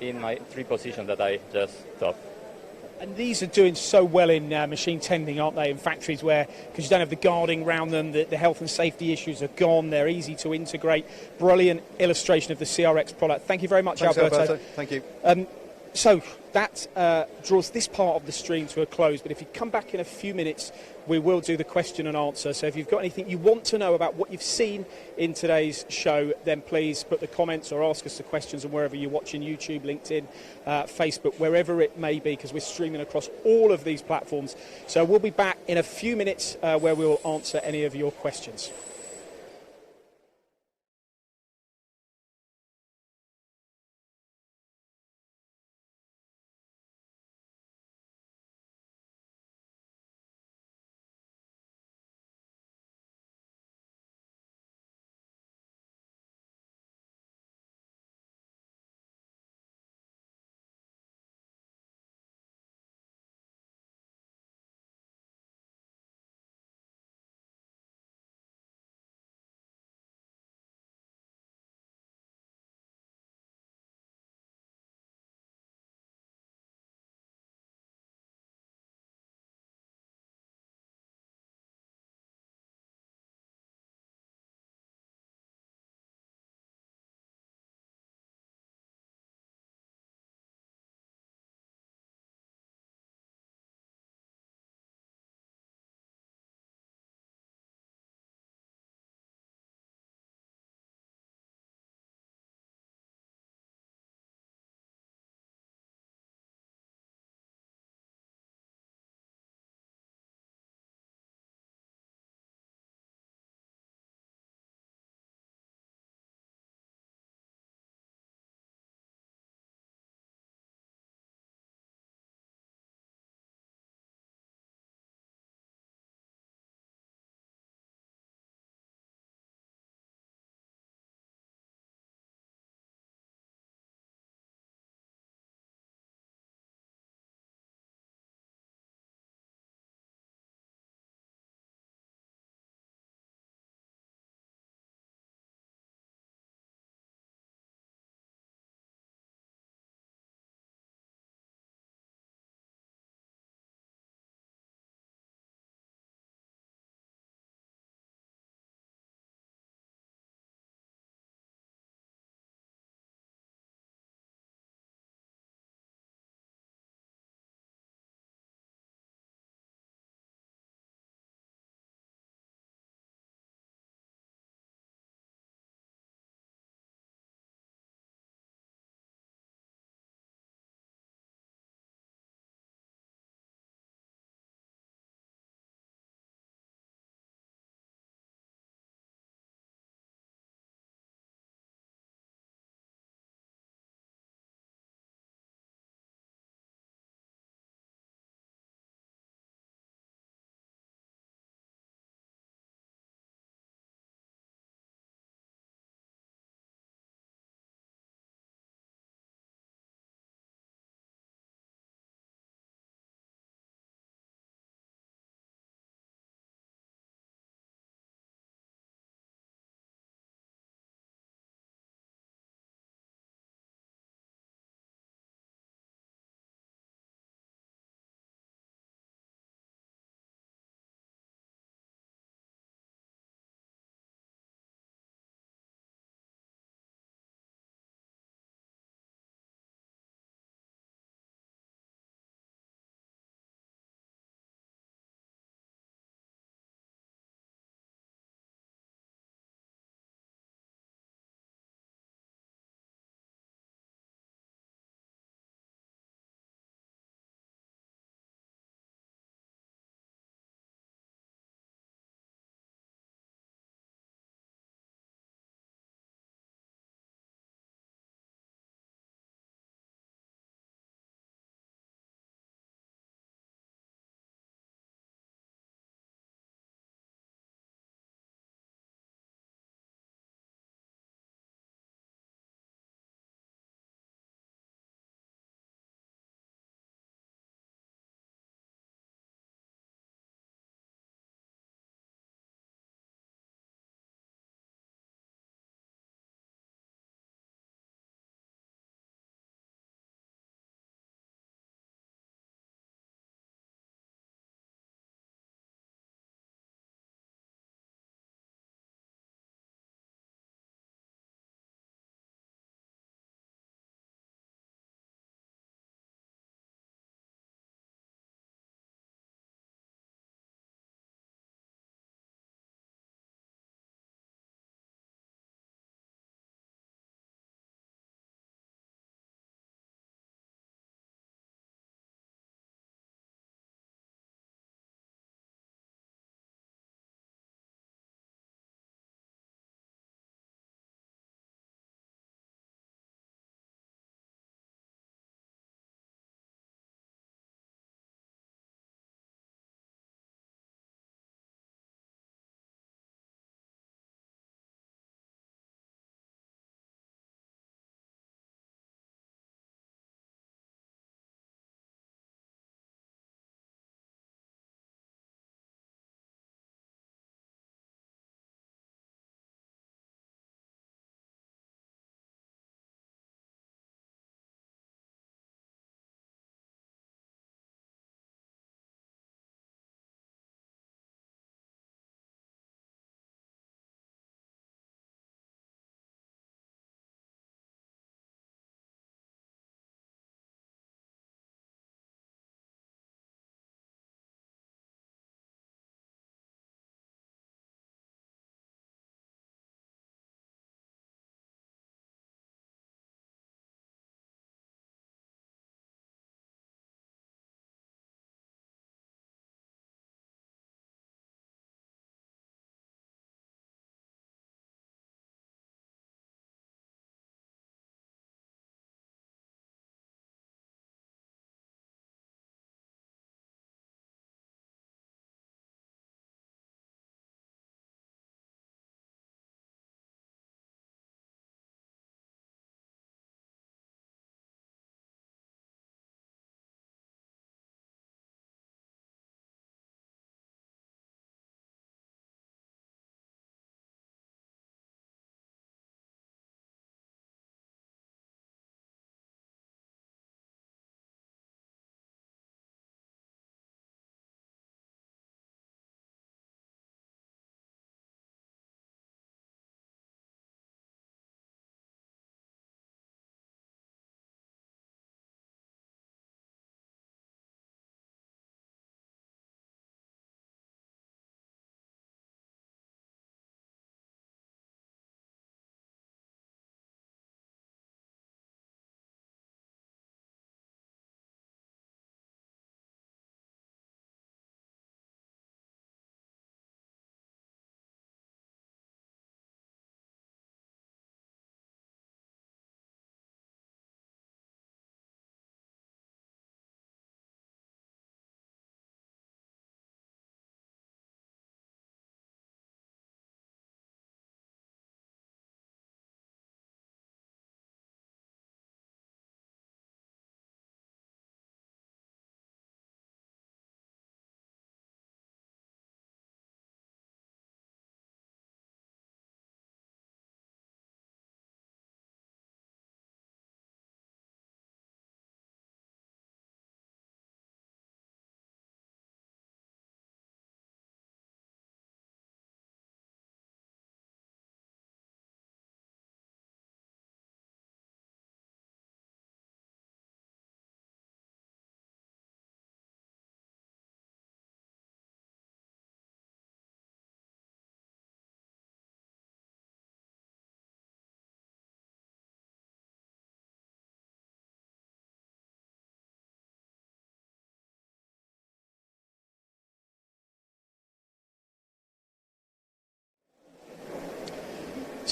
Speaker 13: in my 3 positions that I just taught.
Speaker 1: And these are doing so well in machine tending, aren't they, in factories where, because you don't have the guarding around them, the health and safety issues are gone, they're easy to integrate. Brilliant illustration of the CRX product. Thank you very much,
Speaker 2: Thanks,
Speaker 1: Alberto.
Speaker 2: Thank you.
Speaker 1: So that draws this part of the stream to a close, but if you come back in a few minutes, we will do the question and answer. So if you've got anything you want to know about what you've seen in today's show, then please put the comments or ask us the questions, and wherever you're watching, YouTube, LinkedIn, Facebook, wherever it may be, because we're streaming across all of these platforms. So we'll be back in a few minutes where we'll answer any of your questions.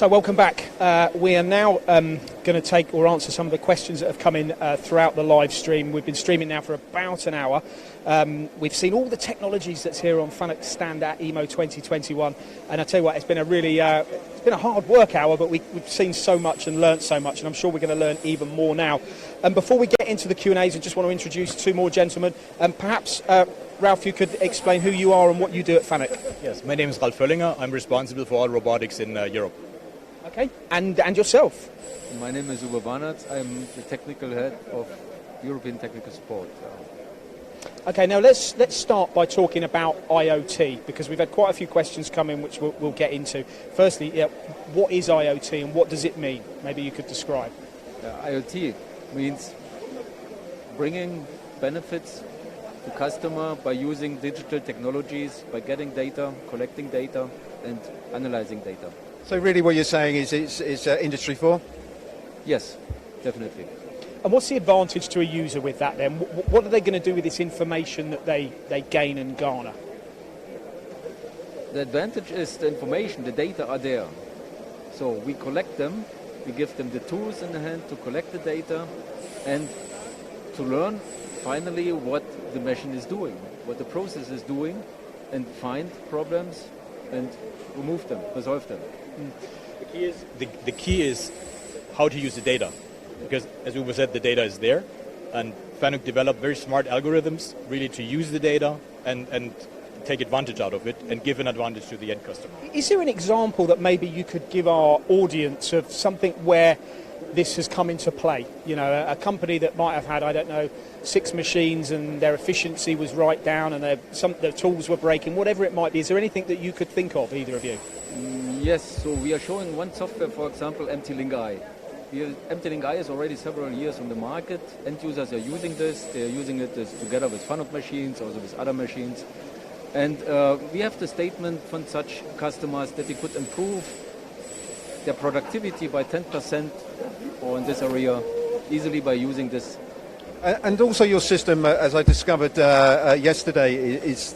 Speaker 1: So welcome back. We are now going to take or answer some of the questions that have come in throughout the live stream. We've been streaming now for about an hour. We've seen all the technologies that's here on FANUC stand at EMO 2021, and I tell you what, it's been a really it's been a hard work hour, but we've seen so much and learnt so much, and I'm sure we're going to learn even more now. And before we get into the Q&As, I just want to introduce two more gentlemen. Perhaps Ralph, you could explain who you are and what you do at FANUC.
Speaker 14: Yes, my name is Ralf Völlinger. I'm responsible for all robotics in Europe.
Speaker 1: Okay, and yourself?
Speaker 15: My name is Uwe Warnert. I'm the technical head of European Technical Support.
Speaker 1: Okay, now let's start by talking about IoT, because we've had quite a few questions come in which we'll get into. Firstly, what is IoT and what does it mean? Maybe you could describe.
Speaker 15: IoT means bringing benefits to customer by using digital technologies, by getting data, collecting data and analyzing data.
Speaker 2: So really what you're saying is it's Industry 4?
Speaker 15: Yes, definitely.
Speaker 1: And what's the advantage to a user with that then? What are they going to do with this information that they gain and garner?
Speaker 15: The advantage is the information, the data are there. So we collect them, we give them the tools in the hand to collect the data and to learn finally what the machine is doing, what the process is doing, and find problems and remove them, resolve them.
Speaker 14: The key is how to use the data, because as Uwe said, the data is there, and FANUC developed very smart algorithms really to use the data and take advantage out of it and give an advantage to the end customer.
Speaker 1: Is there an example that maybe you could give our audience of something where this has come into play? You know, a company that might have had, I don't know, 6 machines and their efficiency was right down and their tools were breaking, whatever it might be. Is there anything that you could think of, either of you?
Speaker 15: Yes, so we are showing one software, for example, MT-Link I. MT-Link I is already several years on the market. End users are using this. They are using it together with FANUC machines, also with other machines. And we have the statement from such customers that they could improve their productivity by 10% or in this area easily by using this.
Speaker 2: And also your system, as I discovered yesterday, is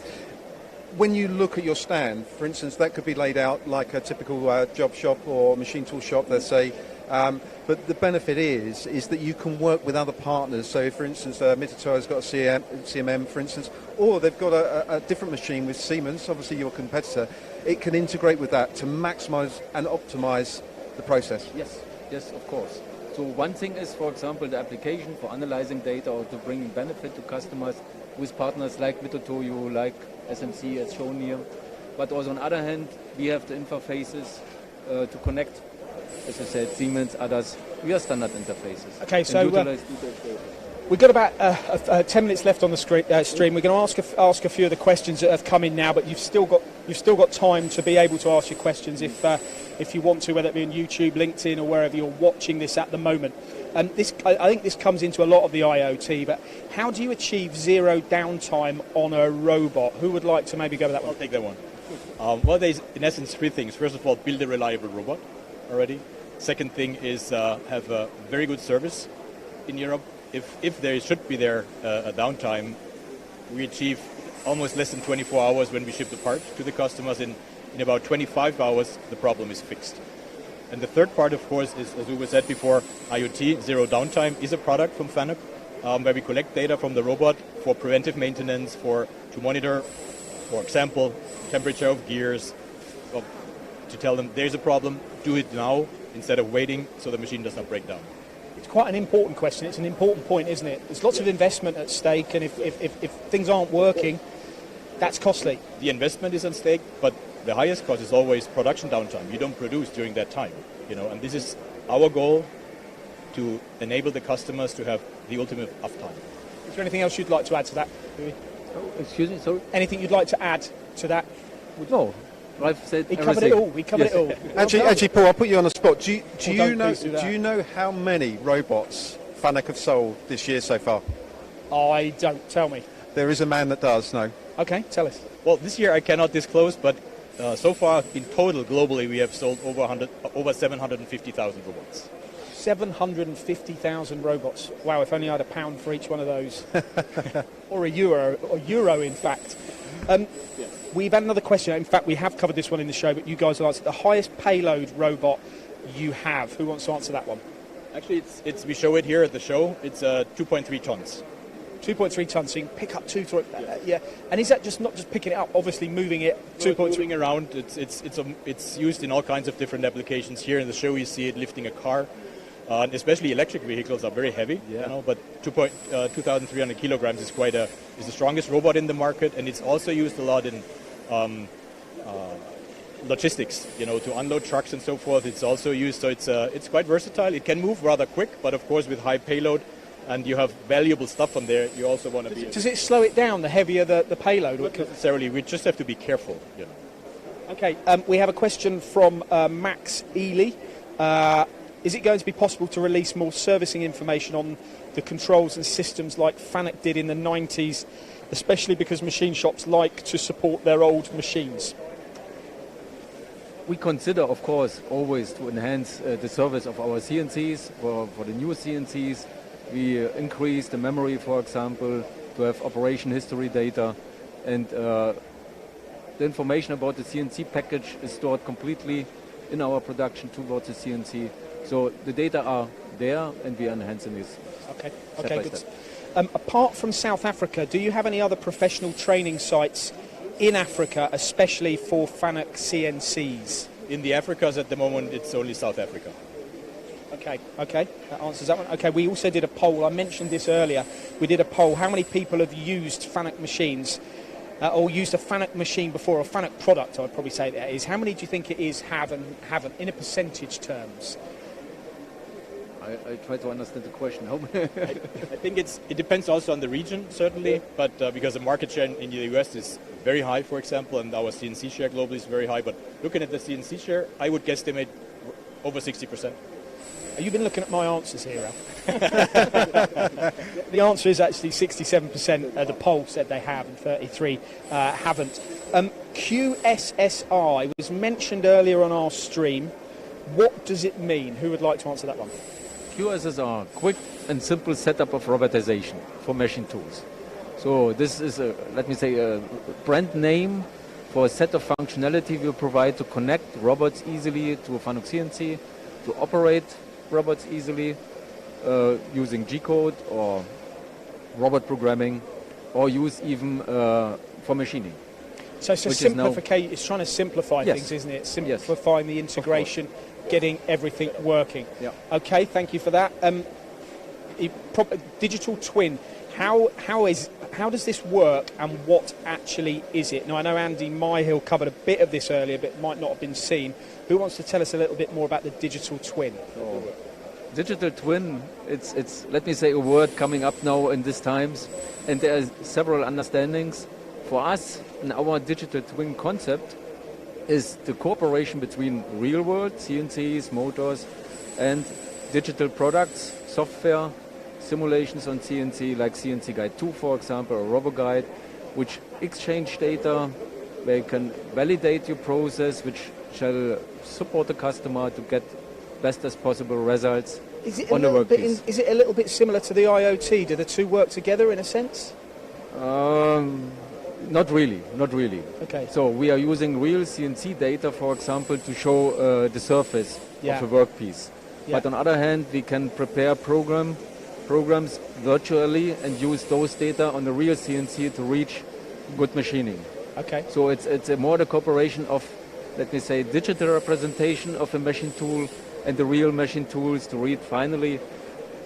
Speaker 2: when you look at your stand, for instance, that could be laid out like a typical job shop or machine tool shop, let's say. But the benefit is that you can work with other partners. So, for instance, Mitutoyo has got a CMM, for instance, or they've got a different machine with Siemens, obviously your competitor. It can integrate with that to maximise and optimise the process.
Speaker 15: Yes, of course. So one thing is, for example, the application for analyzing data or to bringing benefit to customers with partners like Mitutoyo, like SMC as shown here. But also on the other hand, we have the interfaces to connect, as I said, Siemens, others. We are standard interfaces.
Speaker 1: Okay, so we've got about 10 minutes left on the stream. We're going to ask a few of the questions that have come in now, but you've still got time to be able to ask your questions if you want to, whether it be on YouTube, LinkedIn, or wherever you're watching this at the moment. I think this comes into a lot of the IoT, but how do you achieve zero downtime on a robot? Who would like to maybe go with that one?
Speaker 14: I'll take that one. Well, there's in essence 3 things. First of all, build a reliable robot already. Second thing is have a very good service in Europe. If there should be a downtime, we achieve almost less than 24 hours when we ship the part to the customers. In about 25 hours, the problem is fixed. And the third part, of course, is, as Uwe said before, IoT, zero downtime, is a product from FANUC where we collect data from the robot for preventive maintenance, to monitor, for example, temperature of gears, to tell them there's a problem, do it now instead of waiting so the machine does not break down.
Speaker 1: It's quite an important question. It's an important point, isn't it? There's lots of investment at stake, and if things aren't working, that's costly.
Speaker 14: The investment is at stake, but the highest cost is always production downtime. You don't produce during that time, and this is our goal, to enable the customers to have the ultimate uptime.
Speaker 1: Is there anything else you'd like to add to that?
Speaker 15: Excuse me, sorry?
Speaker 1: Anything you'd like to add to that?
Speaker 15: No. I've said
Speaker 1: we covered it all.
Speaker 2: Actually, Paul, I'll put you on the spot. Do you know how many robots FANUC have sold this year so far?
Speaker 1: I don't. Tell me.
Speaker 2: There is a man that does know.
Speaker 1: Okay, tell us.
Speaker 14: Well, this year I cannot disclose, but so far in total globally we have sold over 750,000 robots.
Speaker 1: 750,000 robots. Wow! If only I had £1 for each one of those, or a euro in fact. we've had another question. In fact, we have covered this one in the show, but you guys will answer. The highest payload robot you have. Who wants to answer that one?
Speaker 14: Actually, we show it here at the show. It's 2.3 tons.
Speaker 1: 2.3 tons, so you can pick up yeah. And is that just not just picking it up, obviously moving it 2.3
Speaker 14: moving around? It's used in all kinds of different applications. Here in the show, you see it lifting a car. Especially electric vehicles are very heavy, but 2,300 kilograms is is the strongest robot in the market, and it's also used a lot in logistics, to unload trucks and so forth. It's also used, so it's quite versatile. It can move rather quick, but of course with high payload, and you have valuable stuff on there, you also want to be...
Speaker 1: Does it slow it down, the heavier the payload?
Speaker 14: Not necessarily, we just have to be careful,
Speaker 1: Okay, we have a question from Max Ely. Is it going to be possible to release more servicing information on the controls and systems like FANUC did in the 90s, especially because machine shops like to support their old machines?
Speaker 15: We consider, of course, always to enhance the service of our CNCs. For the new CNCs, we increase the memory, for example, to have operation history data. And the information about the CNC package is stored completely in our production towards the CNC. So the data are there, and we are enhancing this.
Speaker 1: Okay, good. Apart from South Africa, do you have any other professional training sites in Africa, especially for FANUC CNCs?
Speaker 14: In the Africas at the moment, it's only South Africa.
Speaker 1: Okay, that answers that one. Okay, we also did a poll. I mentioned this earlier. We did a poll. How many people have used FANUC machines or used a FANUC machine before, a FANUC product, I'd probably say that is. How many do you think it is have and haven't, in a percentage terms?
Speaker 15: I try to understand the question.
Speaker 14: I think it depends also on the region, certainly, but because the market share in the US is very high, for example, and our CNC share globally is very high, but looking at the CNC share, I would guesstimate over 60%.
Speaker 1: You've been looking at my answers here, Ralph. The answer is actually 67%. The poll said they have, and 33 haven't. QSSI was mentioned earlier on our stream. What does it mean? Who would like to answer that one?
Speaker 15: QSSR, quick and simple setup of robotization for machine tools. So this is, let me say, a brand name for a set of functionality we provide to connect robots easily to a FANUC CNC, to operate robots easily using G-code or robot programming, or use even for machining.
Speaker 1: So it's it's trying to simplify things, isn't it? Simplifying the integration, getting everything working.
Speaker 15: Yeah.
Speaker 1: Okay, thank you for that. Digital twin, how does this work, and what actually is it? Now, I know Andy Myhill covered a bit of this earlier, but might not have been seen. Who wants to tell us a little bit more about the digital twin?
Speaker 15: Digital twin, it's let me say, a word coming up now in these times, and there are several understandings. For us, in our digital twin concept, is the cooperation between real world CNCs, motors, and digital products, software, simulations on CNC, like CNC Guide 2, for example, or RoboGuide, which exchange data, where you can validate your process, which shall support the customer to get best as possible results on the workpiece.
Speaker 1: Is it a little bit similar to the IoT? Do the two work together in a sense?
Speaker 15: Not really.
Speaker 1: Okay.
Speaker 15: So we are using real CNC data, for example, to show the surface of a workpiece.
Speaker 1: Yeah.
Speaker 15: But on the other hand, we can prepare programs virtually and use those data on the real CNC to reach good machining.
Speaker 1: Okay.
Speaker 15: So it's a more the cooperation of, let me say, digital representation of a machine tool and the real machine tools to read finally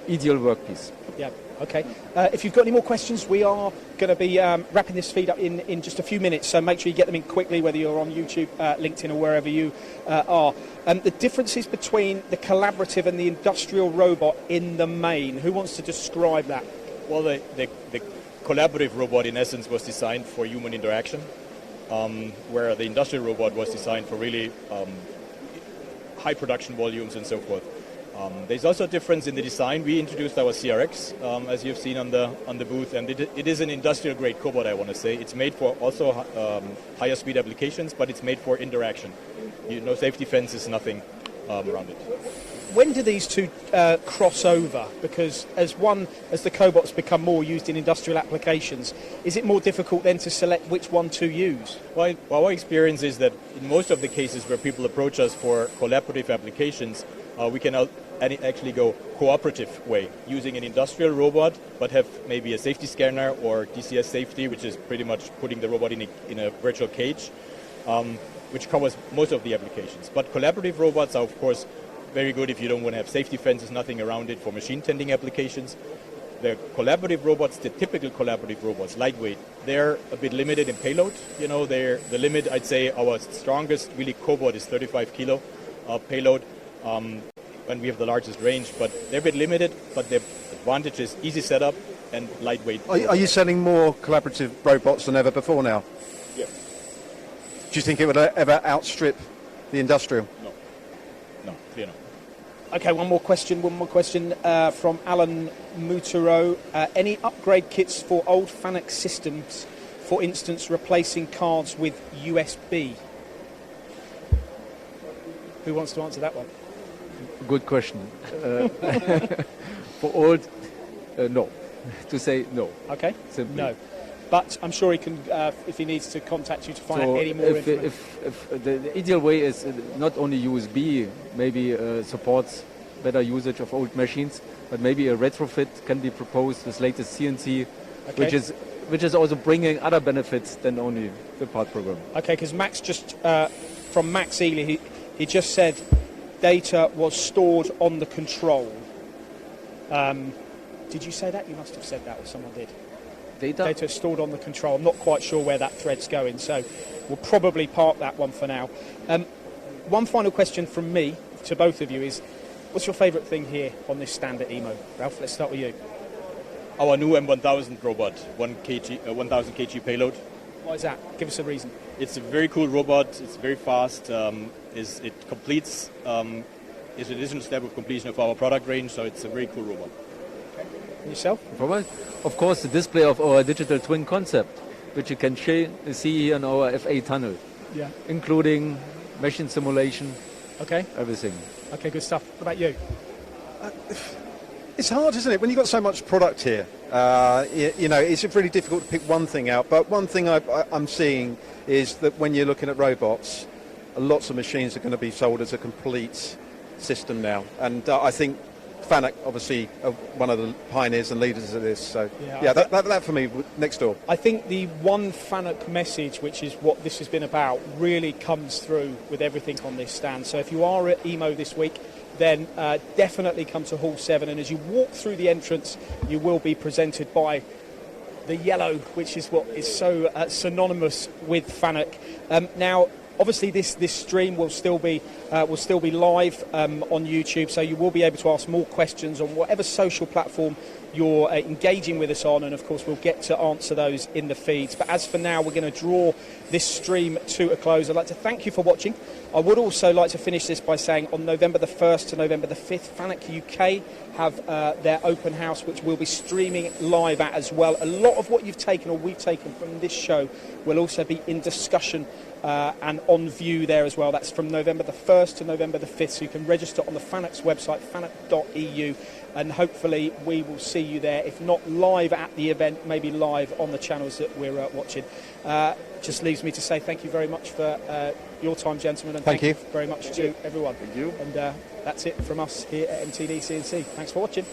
Speaker 15: ideal workpiece.
Speaker 1: Yeah. Okay. If you've got any more questions, we are going to be wrapping this feed up in just a few minutes, so make sure you get them in quickly, whether you're on YouTube, LinkedIn, or wherever you are. The differences between the collaborative and the industrial robot in the main, who wants to describe that?
Speaker 14: Well, the collaborative robot, in essence, was designed for human interaction, where the industrial robot was designed for really high production volumes and so forth. There's also a difference in the design. We introduced our CRX, as you've seen on the booth, and it is an industrial-grade cobot, I want to say. It's made for also higher speed applications, but it's made for interaction. No safety fences, nothing around it.
Speaker 1: when do these two cross over? Because as the cobots become more used in industrial applications, is it more difficult then to select which one to use?
Speaker 14: Well, our experience is that in most of the cases where people approach us for collaborative applications, we can actually go cooperative way, using an industrial robot, but have maybe a safety scanner or DCS safety, which is pretty much putting the robot in a virtual cage, which covers most of the applications. But collaborative robots are, of course, very good if you don't want to have safety fences, nothing around it for machine tending applications. The collaborative robots, the typical collaborative robots, lightweight, they're a bit limited in payload. You know, they're the limit. I'd say our strongest really cobot is 35 kilo payload, when we have the largest range. But they're a bit limited. But the advantage is easy setup and lightweight.
Speaker 2: Are you selling more collaborative robots than ever before now?
Speaker 14: Yeah.
Speaker 2: Do you think it would ever outstrip the industrial?
Speaker 14: No, clear no.
Speaker 1: Okay, one more question from Alan Mutero. Any upgrade kits for old FANUC systems, for instance, replacing cards with USB? Who wants to answer that one?
Speaker 15: Good question. For old, no. To say no.
Speaker 1: Okay,
Speaker 15: simply.
Speaker 1: No. But I'm sure he can, if he needs to contact you to find out any more information.
Speaker 15: If the ideal way is not only USB, maybe supports better usage of old machines, but maybe a retrofit can be proposed with latest CNC,
Speaker 1: Okay.
Speaker 15: which is also bringing other benefits than only the part program.
Speaker 1: Okay, because Max just, from Max Ely, he just said data was stored on the control. Did you say that? You must have said that, or someone did. Data stored on the control. I'm not quite sure where that thread's going, so we'll probably park that one for now. One final question from me to both of you is, what's your favourite thing here on this stand at EMO? Ralph, let's start with you.
Speaker 14: Our new M1000 robot, 1000 kg payload.
Speaker 1: Why is that? Give us a reason.
Speaker 14: It's a very cool robot. It's very fast. It completes, is an additional step of completion of our product range, so it's a very cool robot.
Speaker 1: And yourself?
Speaker 15: Of course, the display of our digital twin concept, which you can see here in our FA tunnel, including machine simulation, everything.
Speaker 1: Okay, good stuff. What about you?
Speaker 2: It's hard, isn't it? When you've got so much product here, it's really difficult to pick one thing out. But one thing I'm seeing is that when you're looking at robots, lots of machines are going to be sold as a complete system now. And I think FANUC, obviously, one of the pioneers and leaders of this. So, that for me, next door.
Speaker 1: I think the one FANUC message, which is what this has been about, really comes through with everything on this stand. So if you are at EMO this week, then definitely come to Hall 7. And as you walk through the entrance, you will be presented by the yellow, which is what is so synonymous with FANUC. Now, obviously, this stream will still be live on YouTube, so you will be able to ask more questions on whatever social platform you're engaging with us on, and of course we'll get to answer those in the feeds. But as for now, we're going to draw this stream to a close. I'd like to thank you for watching. I would also like to finish this by saying on November the 1st to November the 5th, FANUC UK have their open house, which we'll be streaming live at as well. A lot of what you've taken or we've taken from this show will also be in discussion and on view there as well. That's from November the 1st to November the 5th, so you can register on the FANUC's website, fanuc.eu, and hopefully we will see you there, if not live at the event, maybe live on the channels that we're watching. Just leaves me to say thank you very much for your time, gentlemen, and thank you very much to everyone.
Speaker 7: Thank you.
Speaker 1: And that's it from us here at MTD CNC. Thanks for watching.